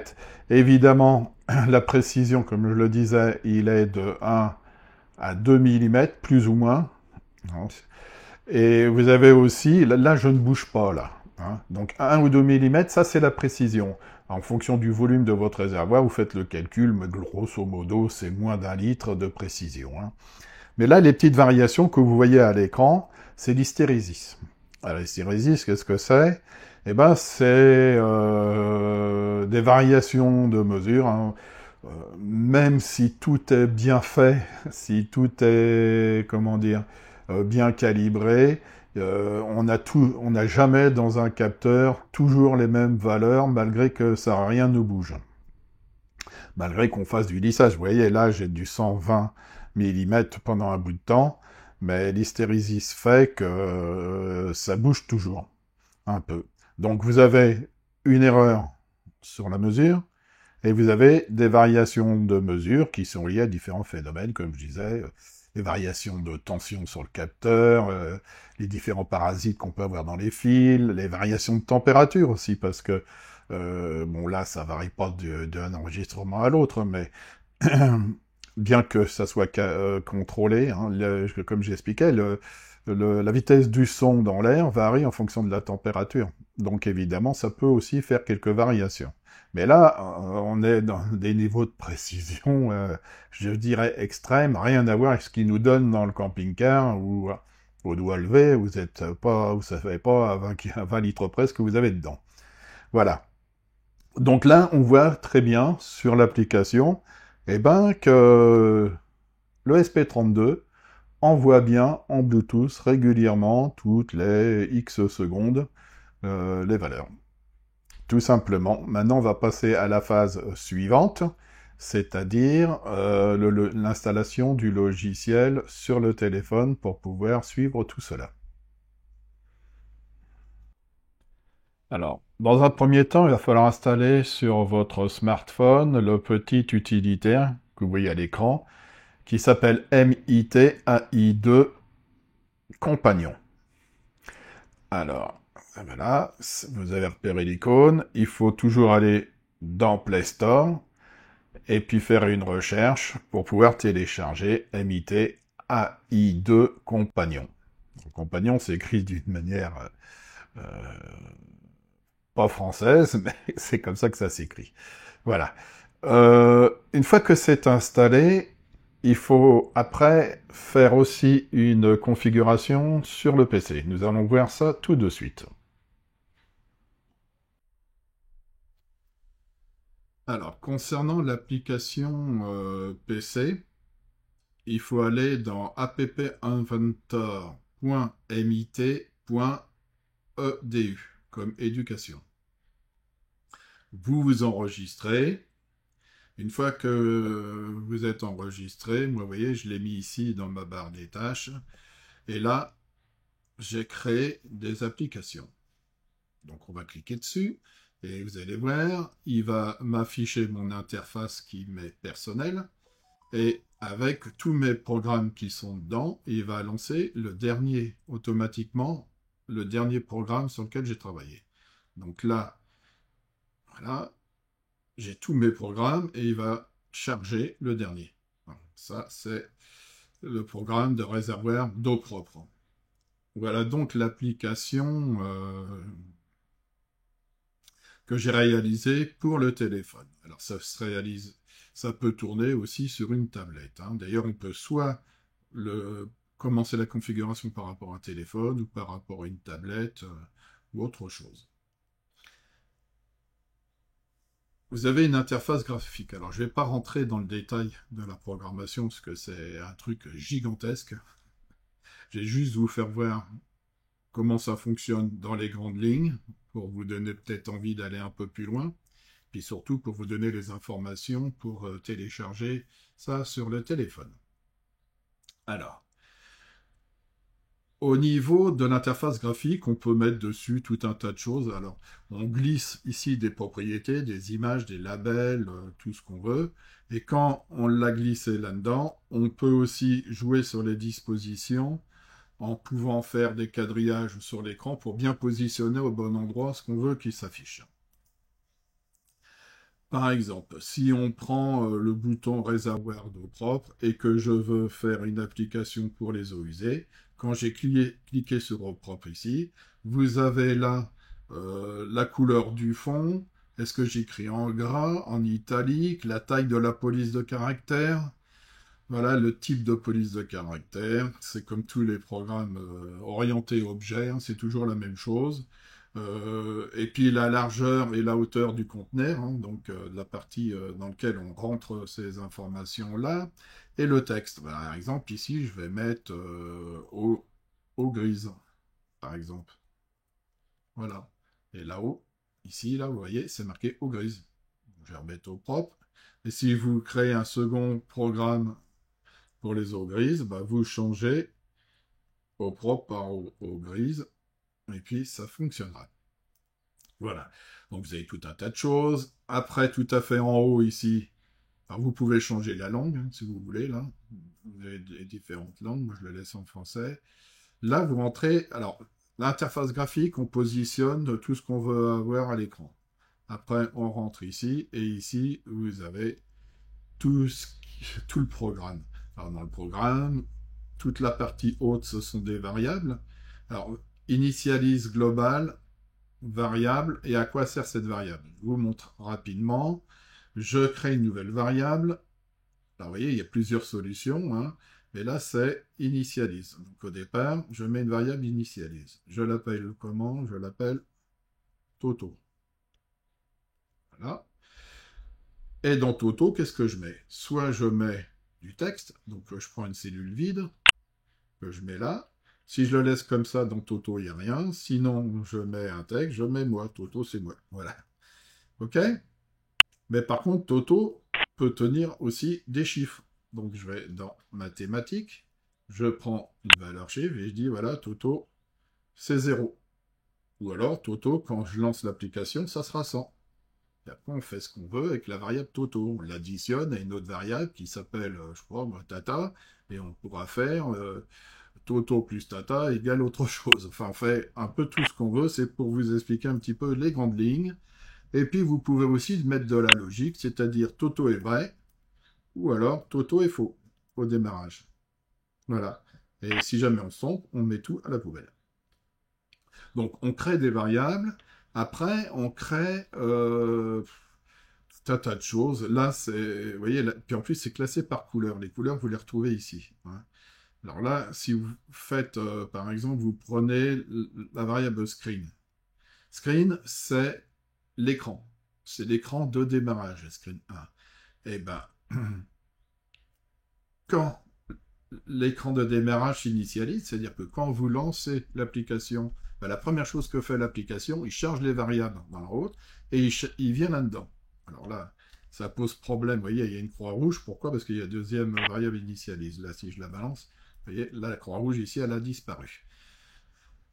A: Évidemment, la précision, comme je le disais, il est de 1 à 2 mm, plus ou moins. Et vous avez aussi, là je ne bouge pas, là. Hein. Donc 1 ou 2 mm, ça c'est la précision. En fonction du volume de votre réservoir, vous faites le calcul, mais grosso modo, c'est moins d'1 litre de précision. Hein. Mais là, les petites variations que vous voyez à l'écran, c'est l'hystérésis. Alors, l'hystérésis, qu'est-ce que c'est? Eh ben, c'est des variations de mesure. Hein. Même si tout est bien fait, si tout est, comment dire, bien calibré. On n'a jamais dans un capteur toujours les mêmes valeurs, malgré que ça rien ne bouge. Malgré qu'on fasse du lissage. Vous voyez, là, j'ai du 120 mm pendant un bout de temps, mais l'hystérésis fait que ça bouge toujours, un peu. Donc vous avez une erreur sur la mesure, et vous avez des variations de mesure qui sont liées à différents phénomènes, comme je disais, les variations de tension sur le capteur, les différents parasites qu'on peut avoir dans les fils, les variations de température aussi, parce que, bon là, ça varie pas d'un enregistrement à l'autre, mais bien que ça soit contrôlé, hein, comme j'expliquais, la vitesse du son dans l'air varie en fonction de la température. Donc évidemment, ça peut aussi faire quelques variations. Mais là, on est dans des niveaux de précision, je dirais extrêmes, rien à voir avec ce qu'ils nous donnent dans le camping-car ou au doigt levé, vous savez pas à 20 litres près ce que vous avez dedans. Voilà. Donc là, on voit très bien sur l'application, eh ben, que le SP32 envoie bien en Bluetooth régulièrement, toutes les X secondes, les valeurs. Tout simplement. Maintenant, on va passer à la phase suivante, c'est-à-dire l'installation du logiciel sur le téléphone pour pouvoir suivre tout cela. Alors, dans un premier temps, il va falloir installer sur votre smartphone le petit utilitaire que vous voyez à l'écran, qui s'appelle MIT-AI2 Compagnon. Alors, voilà, vous avez repéré l'icône, il faut toujours aller dans Play Store, et puis faire une recherche pour pouvoir télécharger MIT AI2 Compagnon. Le Compagnon s'écrit d'une manière euh, pas française, mais c'est comme ça que ça s'écrit. Voilà. Une fois que c'est installé, il faut après faire aussi une configuration sur le PC. Nous allons voir ça tout de suite. Alors, concernant l'application PC, il faut aller dans appinventor.mit.edu, comme éducation. Vous vous enregistrez. Une fois que vous êtes enregistré, moi, vous voyez, je l'ai mis ici dans ma barre des tâches. Et là, j'ai créé des applications. Donc, on va cliquer dessus. Et vous allez voir, il va m'afficher mon interface qui m'est personnelle. Et avec tous mes programmes qui sont dedans, il va lancer automatiquement, le dernier programme sur lequel j'ai travaillé. Donc là, voilà, j'ai tous mes programmes et il va charger le dernier. Voilà, ça, c'est le programme de réservoir d'eau propre. Voilà donc l'application que j'ai réalisée pour le téléphone. Alors ça se réalise, ça peut tourner aussi sur une tablette. Hein. D'ailleurs, on peut soit commencer la configuration par rapport à un téléphone ou par rapport à une tablette ou autre chose. Vous avez une interface graphique. Alors, je ne vais pas rentrer dans le détail de la programmation parce que c'est un truc gigantesque. Je vais juste vous faire voir comment ça fonctionne dans les grandes lignes pour vous donner peut-être envie d'aller un peu plus loin. Puis surtout pour vous donner les informations pour télécharger ça sur le téléphone. Alors, au niveau de l'interface graphique, on peut mettre dessus tout un tas de choses. Alors, on glisse ici des propriétés, des images, des labels, tout ce qu'on veut. Et quand on l'a glissé là-dedans, on peut aussi jouer sur les dispositions en pouvant faire des quadrillages sur l'écran pour bien positionner au bon endroit ce qu'on veut qu'il s'affiche. Par exemple, si on prend le bouton réservoir d'eau propre et que je veux faire une application pour les eaux usées, quand j'ai cliqué sur eau propre ici, vous avez là la couleur du fond, est-ce que j'écris en gras, en italique, la taille de la police de caractère, voilà le type de police de caractère, c'est comme tous les programmes orientés objet, hein, c'est toujours la même chose. Et puis la largeur et la hauteur du conteneur, hein, donc la partie dans laquelle on rentre ces informations-là. Et le texte, bah, par exemple, ici, je vais mettre eau grise, par exemple. Voilà. Et là-haut, ici, là, vous voyez, c'est marqué eau grise. Je vais remettre eau propre. Et si vous créez un second programme pour les eaux grises, bah, vous changez eau propre par eau grise, et puis ça fonctionnera. Voilà. Donc vous avez tout un tas de choses. Après, tout à fait en haut ici, alors vous pouvez changer la langue, hein, si vous voulez, là. Vous avez des différentes langues, moi je le laisse en français. Là, vous rentrez, alors, l'interface graphique, on positionne tout ce qu'on veut avoir à l'écran. Après, on rentre ici, et ici, vous avez tout le programme. Alors, dans le programme, toute la partie haute, ce sont des variables. Alors, initialise global, variable, et à quoi sert cette variable? Je vous montre rapidement. Je crée une nouvelle variable. Alors, vous voyez, il y a plusieurs solutions, hein, mais là, c'est initialise. Donc, au départ, je mets une variable initialise. Je l'appelle comment? Je l'appelle Toto. Voilà. Et dans Toto, qu'est-ce que je mets? Soit je mets du texte, donc je prends une cellule vide, que je mets là. Si je le laisse comme ça, dans Toto, il n'y a rien. Sinon, je mets un texte, je mets moi. Toto, c'est moi. Voilà. OK? Mais par contre, Toto peut tenir aussi des chiffres. Donc, je vais dans mathématiques, je prends une valeur chiffre et je dis, voilà, Toto, c'est 0. Ou alors, Toto, quand je lance l'application, ça sera 100. Et après, on fait ce qu'on veut avec la variable Toto. On l'additionne à une autre variable qui s'appelle, je crois, Tata, et on pourra faire Toto plus Tata égale autre chose. Enfin, on fait un peu tout ce qu'on veut. C'est pour vous expliquer un petit peu les grandes lignes. Et puis, vous pouvez aussi mettre de la logique, c'est-à-dire Toto est vrai, ou alors Toto est faux au démarrage. Voilà. Et si jamais on se trompe, on met tout à la poubelle. Donc, on crée des variables. Après, on crée tout un tas de choses. Là, c'est, vous voyez, là, puis en plus, c'est classé par couleur. Les couleurs, vous les retrouvez ici, hein. Alors là, si vous faites, par exemple, vous prenez la variable screen. Screen, c'est l'écran. C'est l'écran de démarrage, screen 1. Et ben, quand l'écran de démarrage s'initialise, c'est-à-dire que quand vous lancez l'application, ben, la première chose que fait l'application, il charge les variables dans la route et il vient là-dedans. Alors là, ça pose problème. Vous voyez, il y a une croix rouge. Pourquoi? Parce qu'il y a deuxième variable initialise. Là, si je la balance, vous voyez, là, la croix rouge ici, elle a disparu.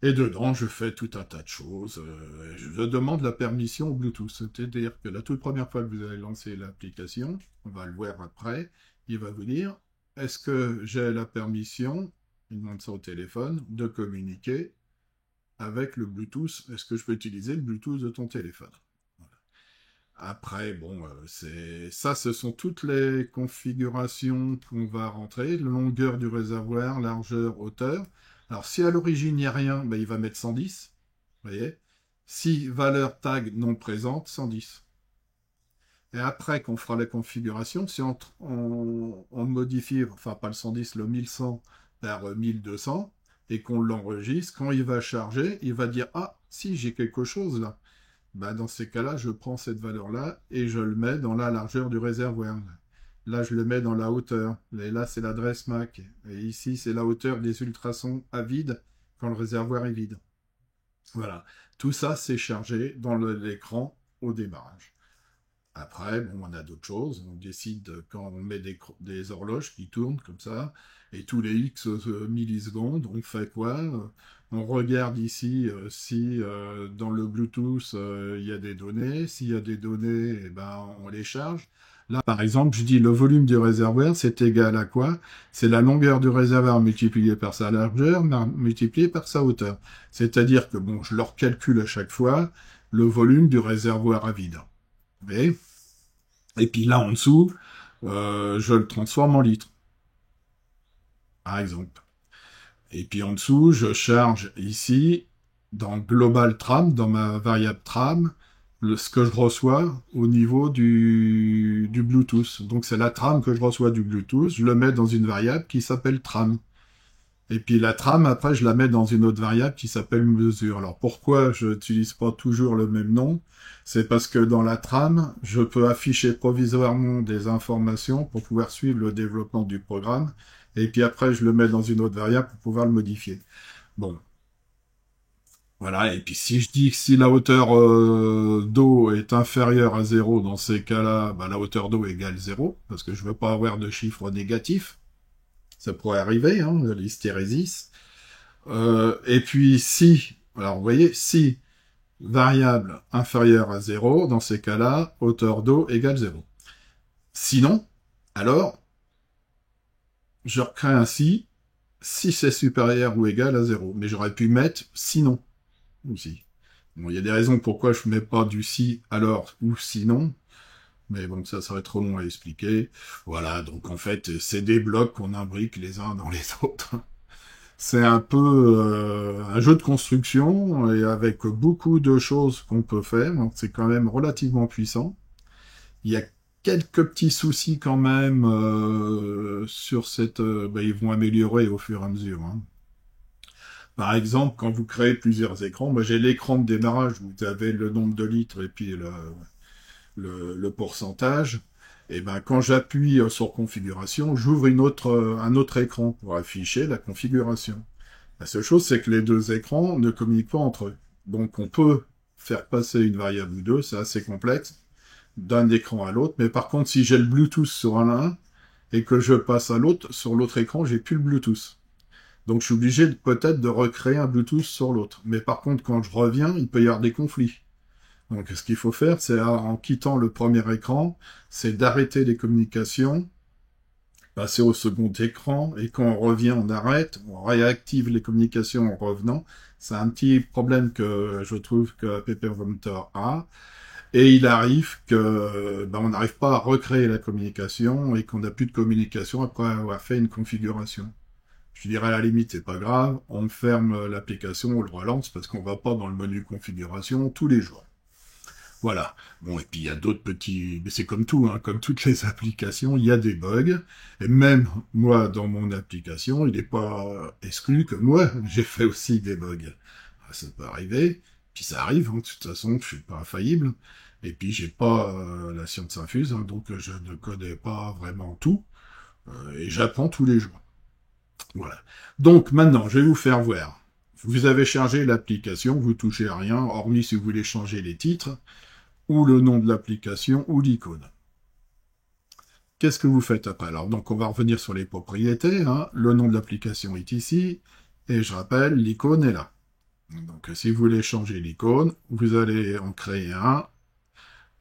A: Et dedans, je fais tout un tas de choses. Je demande la permission au Bluetooth. C'est-à-dire que la toute première fois que vous allez lancer l'application, on va le voir après, il va vous dire, est-ce que j'ai la permission, il demande ça au téléphone, de communiquer avec le Bluetooth? Est-ce que je peux utiliser le Bluetooth de ton téléphone? Voilà. Après, bon, ça, ce sont toutes les configurations qu'on va rentrer. Longueur du réservoir, largeur, hauteur. Alors, si à l'origine, il n'y a rien, ben, il va mettre 110. Vous voyez? Si valeur tag non présente, 110. Et après qu'on fera la configuration, si on modifie, enfin pas le 110, le 1100 vers 1200, et qu'on l'enregistre, quand il va charger, il va dire, ah, si, j'ai quelque chose là. Ben, dans ces cas-là, je prends cette valeur-là et je le mets dans la largeur du réservoir. Là, je le mets dans la hauteur. Et là, c'est l'adresse MAC. Et ici, c'est la hauteur des ultrasons à vide quand le réservoir est vide. Voilà. Tout ça, c'est chargé dans l'écran au démarrage. Après, bon, on a d'autres choses. On décide quand on met des horloges qui tournent comme ça, et tous les X millisecondes, on fait quoi? On regarde ici si dans le Bluetooth il y a des données. S'il y a des données, eh ben, on les charge. Là, par exemple, je dis le volume du réservoir, c'est égal à quoi? C'est la longueur du réservoir multipliée par sa largeur, multipliée par sa hauteur. C'est-à-dire que, bon, je leur calcule à chaque fois le volume du réservoir à vide. Vous voyez? Et puis là, en dessous, je le transforme en litres, par exemple. Et puis en dessous, je charge ici, dans Global Tram, dans ma variable Tram, ce que je reçois au niveau du Bluetooth. Donc c'est la trame que je reçois du Bluetooth, je le mets dans une variable qui s'appelle Tram. Et puis la trame, après, je la mets dans une autre variable qui s'appelle mesure. Alors pourquoi je n'utilise pas toujours le même nom? C'est parce que dans la trame, je peux afficher provisoirement des informations pour pouvoir suivre le développement du programme. Et puis après, je le mets dans une autre variable pour pouvoir le modifier. Bon, voilà. Et puis si je dis que si la hauteur d'eau est inférieure à 0, dans ces cas-là, bah, la hauteur d'eau égale 0, parce que je veux pas avoir de chiffre négatif. Ça pourrait arriver, hein, l'hystérésis. Et puis si, alors vous voyez, si variable inférieure à 0, dans ces cas-là, hauteur d'eau égale 0. Sinon, alors, je recrée un si c'est supérieur ou égal à 0. Mais j'aurais pu mettre sinon aussi. Bon, il y a des raisons pourquoi je ne mets pas du si alors ou sinon, mais bon, ça serait trop long à expliquer. Voilà, donc en fait, c'est des blocs qu'on imbrique les uns dans les autres. C'est un peu un jeu de construction et avec beaucoup de choses qu'on peut faire. Donc c'est quand même relativement puissant. Il y a quelques petits soucis quand même sur cette... ils vont améliorer au fur et à mesure. Hein. Par exemple, quand vous créez plusieurs écrans, moi j'ai l'écran de démarrage, vous avez le nombre de litres et puis le pourcentage. Et ben quand j'appuie sur configuration, j'ouvre un autre écran pour afficher la configuration. La seule chose, c'est que les deux écrans ne communiquent pas entre eux. Donc on peut faire passer une variable ou deux, c'est assez complexe, d'un écran à l'autre. Mais par contre, si j'ai le Bluetooth sur l'un et que je passe à l'autre, sur l'autre écran, j'ai plus le Bluetooth. Donc je suis obligé peut-être de recréer un Bluetooth sur l'autre. Mais par contre, quand je reviens, il peut y avoir des conflits. Donc ce qu'il faut faire, c'est en quittant le premier écran, c'est d'arrêter les communications, passer au second écran, et quand on revient, on arrête, on réactive les communications en revenant. C'est un petit problème que je trouve que Pepperventer a. Et il arrive que on n'arrive pas à recréer la communication et qu'on n'a plus de communication après avoir fait une configuration. Je dirais à la limite, c'est pas grave, on ferme l'application, on le relance parce qu'on va pas dans le menu configuration tous les jours. Voilà. Bon, et puis il y a d'autres petits... Mais c'est comme tout, hein, comme toutes les applications, il y a des bugs. Et même moi, dans mon application, il n'est pas exclu que moi, j'ai fait aussi des bugs. Ça peut arriver. Puis ça arrive, hein, de toute façon, je suis pas infaillible. Et puis j'ai pas la science infuse, hein, donc je ne connais pas vraiment tout. Et j'apprends tous les jours. Voilà. Donc maintenant, je vais vous faire voir. Vous avez chargé l'application, vous touchez à rien, hormis si vous voulez changer les titres, ou le nom de l'application, ou l'icône. Qu'est-ce que vous faites après? Alors, donc, on va revenir sur les propriétés. Hein. Le nom de l'application est ici, et je rappelle, l'icône est là. Donc, si vous voulez changer l'icône, vous allez en créer un,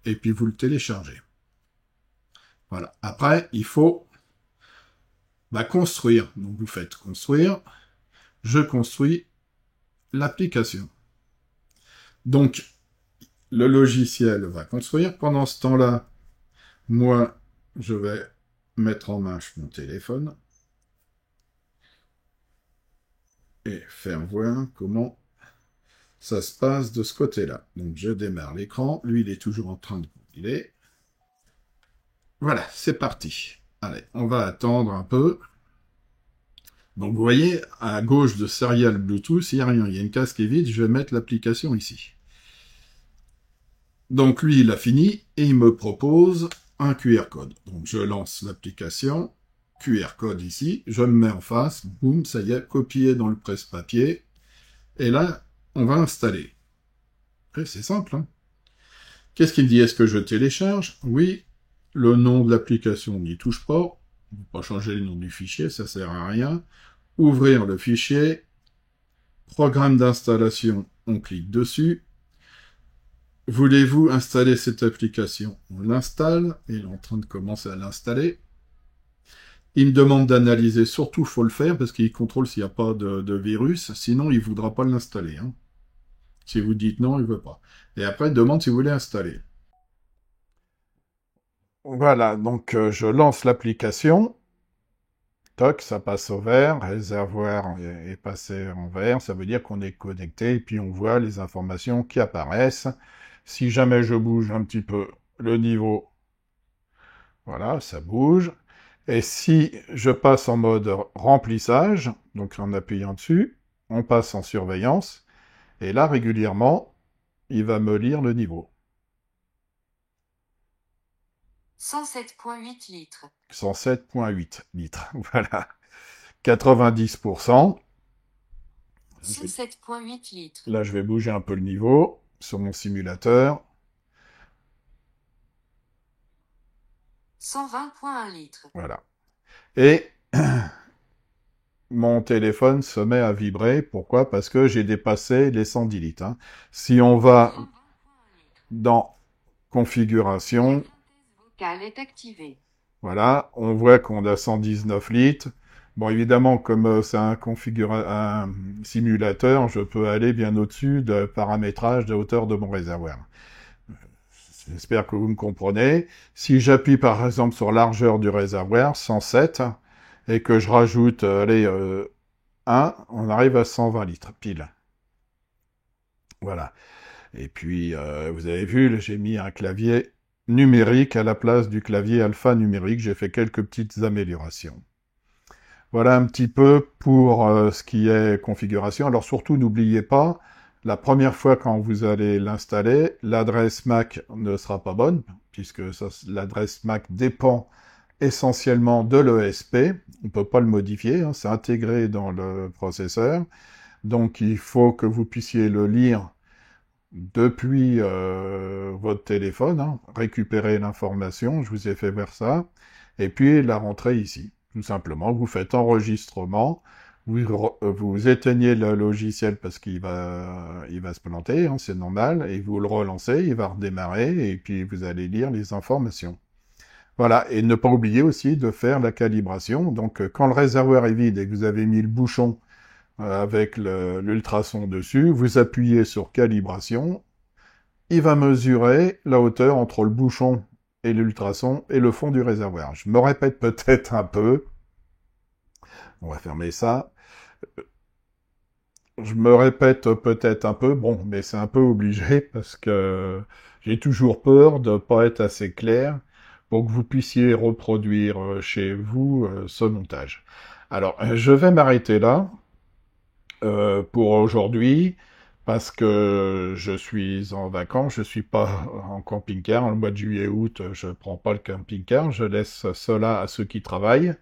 A: et puis vous le téléchargez. Voilà. Après, il faut construire. Donc, vous faites construire. Je construis l'application. Donc, le logiciel va construire. Pendant ce temps-là, moi, je vais mettre en marche mon téléphone et faire voir comment ça se passe de ce côté-là. Donc, je démarre l'écran. Lui, il est toujours en train de compiler. Voilà, c'est parti. Allez, on va attendre un peu. Donc, vous voyez, à gauche de Serial Bluetooth, il n'y a rien. Il y a une case qui est vide. Je vais mettre l'application ici. Donc, lui, il a fini et il me propose un QR code. Donc, je lance l'application, QR code ici, je me mets en face, boum, ça y est, copié dans le presse-papier. Et là, on va installer. C'est simple, hein. Qu'est-ce qu'il dit? Est-ce que je télécharge? Oui. Le nom de l'application, on n'y touche pas. On ne peut pas changer le nom du fichier, ça sert à rien. Ouvrir le fichier. Programme d'installation, on clique dessus. Voulez-vous installer cette application? On l'installe, et il est en train de commencer à l'installer. Il me demande d'analyser, surtout il faut le faire, parce qu'il contrôle s'il n'y a pas de virus, sinon il ne voudra pas l'installer. Hein. Si vous dites non, il ne veut pas. Et après, il demande si vous voulez installer. Voilà, donc je lance l'application. Toc, ça passe au vert, réservoir est passé en vert, ça veut dire qu'on est connecté, et puis on voit les informations qui apparaissent. Si jamais je bouge un petit peu le niveau, voilà, ça bouge. Et si je passe en mode remplissage, donc en appuyant dessus, on passe en surveillance, et là, régulièrement, il va me lire le niveau.
B: 107,8 litres.
A: 107,8 litres. Voilà. 90%.
B: 107,8 litres.
A: Là, je vais bouger un peu le niveau sur mon simulateur.
B: 120,1 litres.
A: Voilà. Et mon téléphone se met à vibrer. Pourquoi? Parce que j'ai dépassé les 110 litres. Hein. Si on va dans configuration,
B: Vocale est activée.
A: voilà, on voit qu'on a 119 litres. Bon, évidemment, comme c'est un simulateur, je peux aller bien au-dessus de paramétrage de hauteur de mon réservoir. J'espère que vous me comprenez. Si j'appuie par exemple sur largeur du réservoir, 107, et que je rajoute allez, 1, on arrive à 120 litres, pile. Voilà. Et puis, vous avez vu, j'ai mis un clavier numérique à la place du clavier alphanumérique. J'ai fait quelques petites améliorations. Voilà un petit peu pour ce qui est configuration. Alors surtout, n'oubliez pas, la première fois quand vous allez l'installer, l'adresse MAC ne sera pas bonne, puisque l'adresse MAC dépend essentiellement de l'ESP. On ne peut pas le modifier, hein, c'est intégré dans le processeur. Donc il faut que vous puissiez le lire depuis votre téléphone, hein, récupérer l'information, je vous ai fait voir ça, et puis la rentrer ici. Tout simplement, vous faites enregistrement, vous éteignez le logiciel parce qu'il va se planter, hein, c'est normal, et vous le relancez, il va redémarrer, et puis vous allez lire les informations. Voilà, et ne pas oublier aussi de faire la calibration. Donc, quand le réservoir est vide et que vous avez mis le bouchon avec l'ultrason dessus, vous appuyez sur calibration, il va mesurer la hauteur entre le bouchon et l'ultrason et le fond du réservoir. Je me répète peut-être un peu, on va fermer ça, je me répète peut-être un peu, bon, mais c'est un peu obligé parce que j'ai toujours peur de ne pas être assez clair pour que vous puissiez reproduire chez vous ce montage. Alors, je vais m'arrêter là pour aujourd'hui parce que je suis en vacances, je suis pas en camping-car. Le mois de juillet-août, je prends pas le camping-car, je laisse cela à ceux qui travaillent.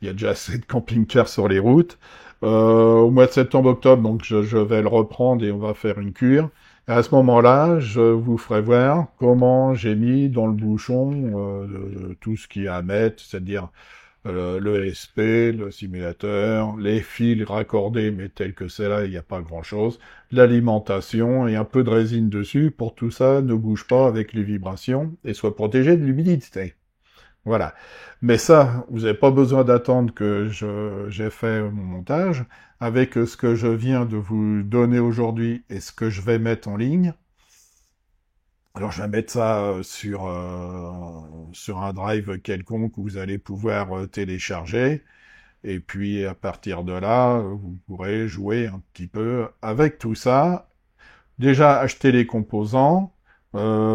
A: Il y a déjà assez de camping-cars sur les routes. Au mois de septembre-octobre, donc je vais le reprendre et on va faire une cure. Et à ce moment-là, je vous ferai voir comment j'ai mis dans le bouchon tout ce qu'il y a à mettre, c'est-à-dire le SP, le simulateur, les fils raccordés, mais tels que c'est là, il n'y a pas grand-chose, l'alimentation et un peu de résine dessus pour que tout ça ne bouge pas avec les vibrations et soit protégé de l'humidité. Voilà. Mais ça, vous n'avez pas besoin d'attendre que j'ai fait mon montage. Avec ce que je viens de vous donner aujourd'hui et ce que je vais mettre en ligne, alors je vais mettre ça sur un drive quelconque où vous allez pouvoir télécharger. Et puis à partir de là, vous pourrez jouer un petit peu avec tout ça. Déjà, achetez les composants,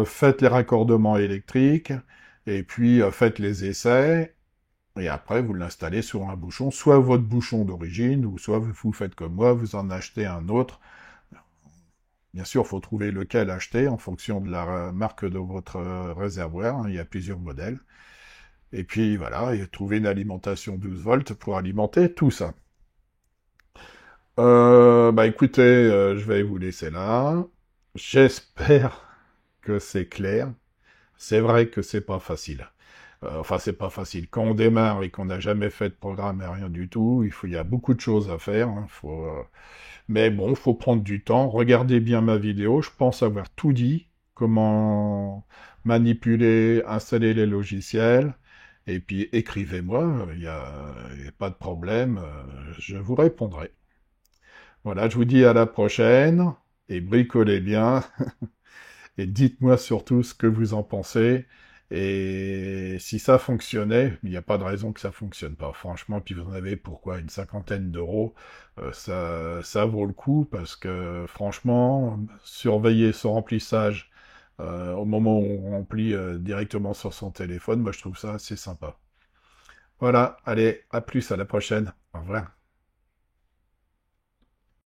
A: faites les raccordements électriques, et puis faites les essais, et après vous l'installez sur un bouchon, soit votre bouchon d'origine, ou soit vous faites comme moi, vous en achetez un autre. Bien sûr, il faut trouver lequel acheter en fonction de la marque de votre réservoir, hein, il y a plusieurs modèles. Et puis voilà, et trouver une alimentation 12 volts pour alimenter tout ça. Bah écoutez, je vais vous laisser là. J'espère que c'est clair. C'est vrai que c'est pas facile. Enfin, c'est pas facile. Quand on démarre et qu'on n'a jamais fait de programme et rien du tout, il y a beaucoup de choses à faire. Hein, mais bon, faut prendre du temps. Regardez bien ma vidéo. Je pense avoir tout dit. Comment manipuler, installer les logiciels. Et puis écrivez-moi. Il y a pas de problème. Je vous répondrai. Voilà, je vous dis à la prochaine. Et bricolez bien. Et dites-moi surtout ce que vous en pensez. Et si ça fonctionnait, il n'y a pas de raison que ça fonctionne pas. Franchement, puis vous en avez pourquoi une cinquantaine d'euros, ça vaut le coup parce que franchement, surveiller son remplissage au moment où on remplit directement sur son téléphone, moi je trouve ça assez sympa. Voilà, allez, à plus, à la prochaine. Au revoir.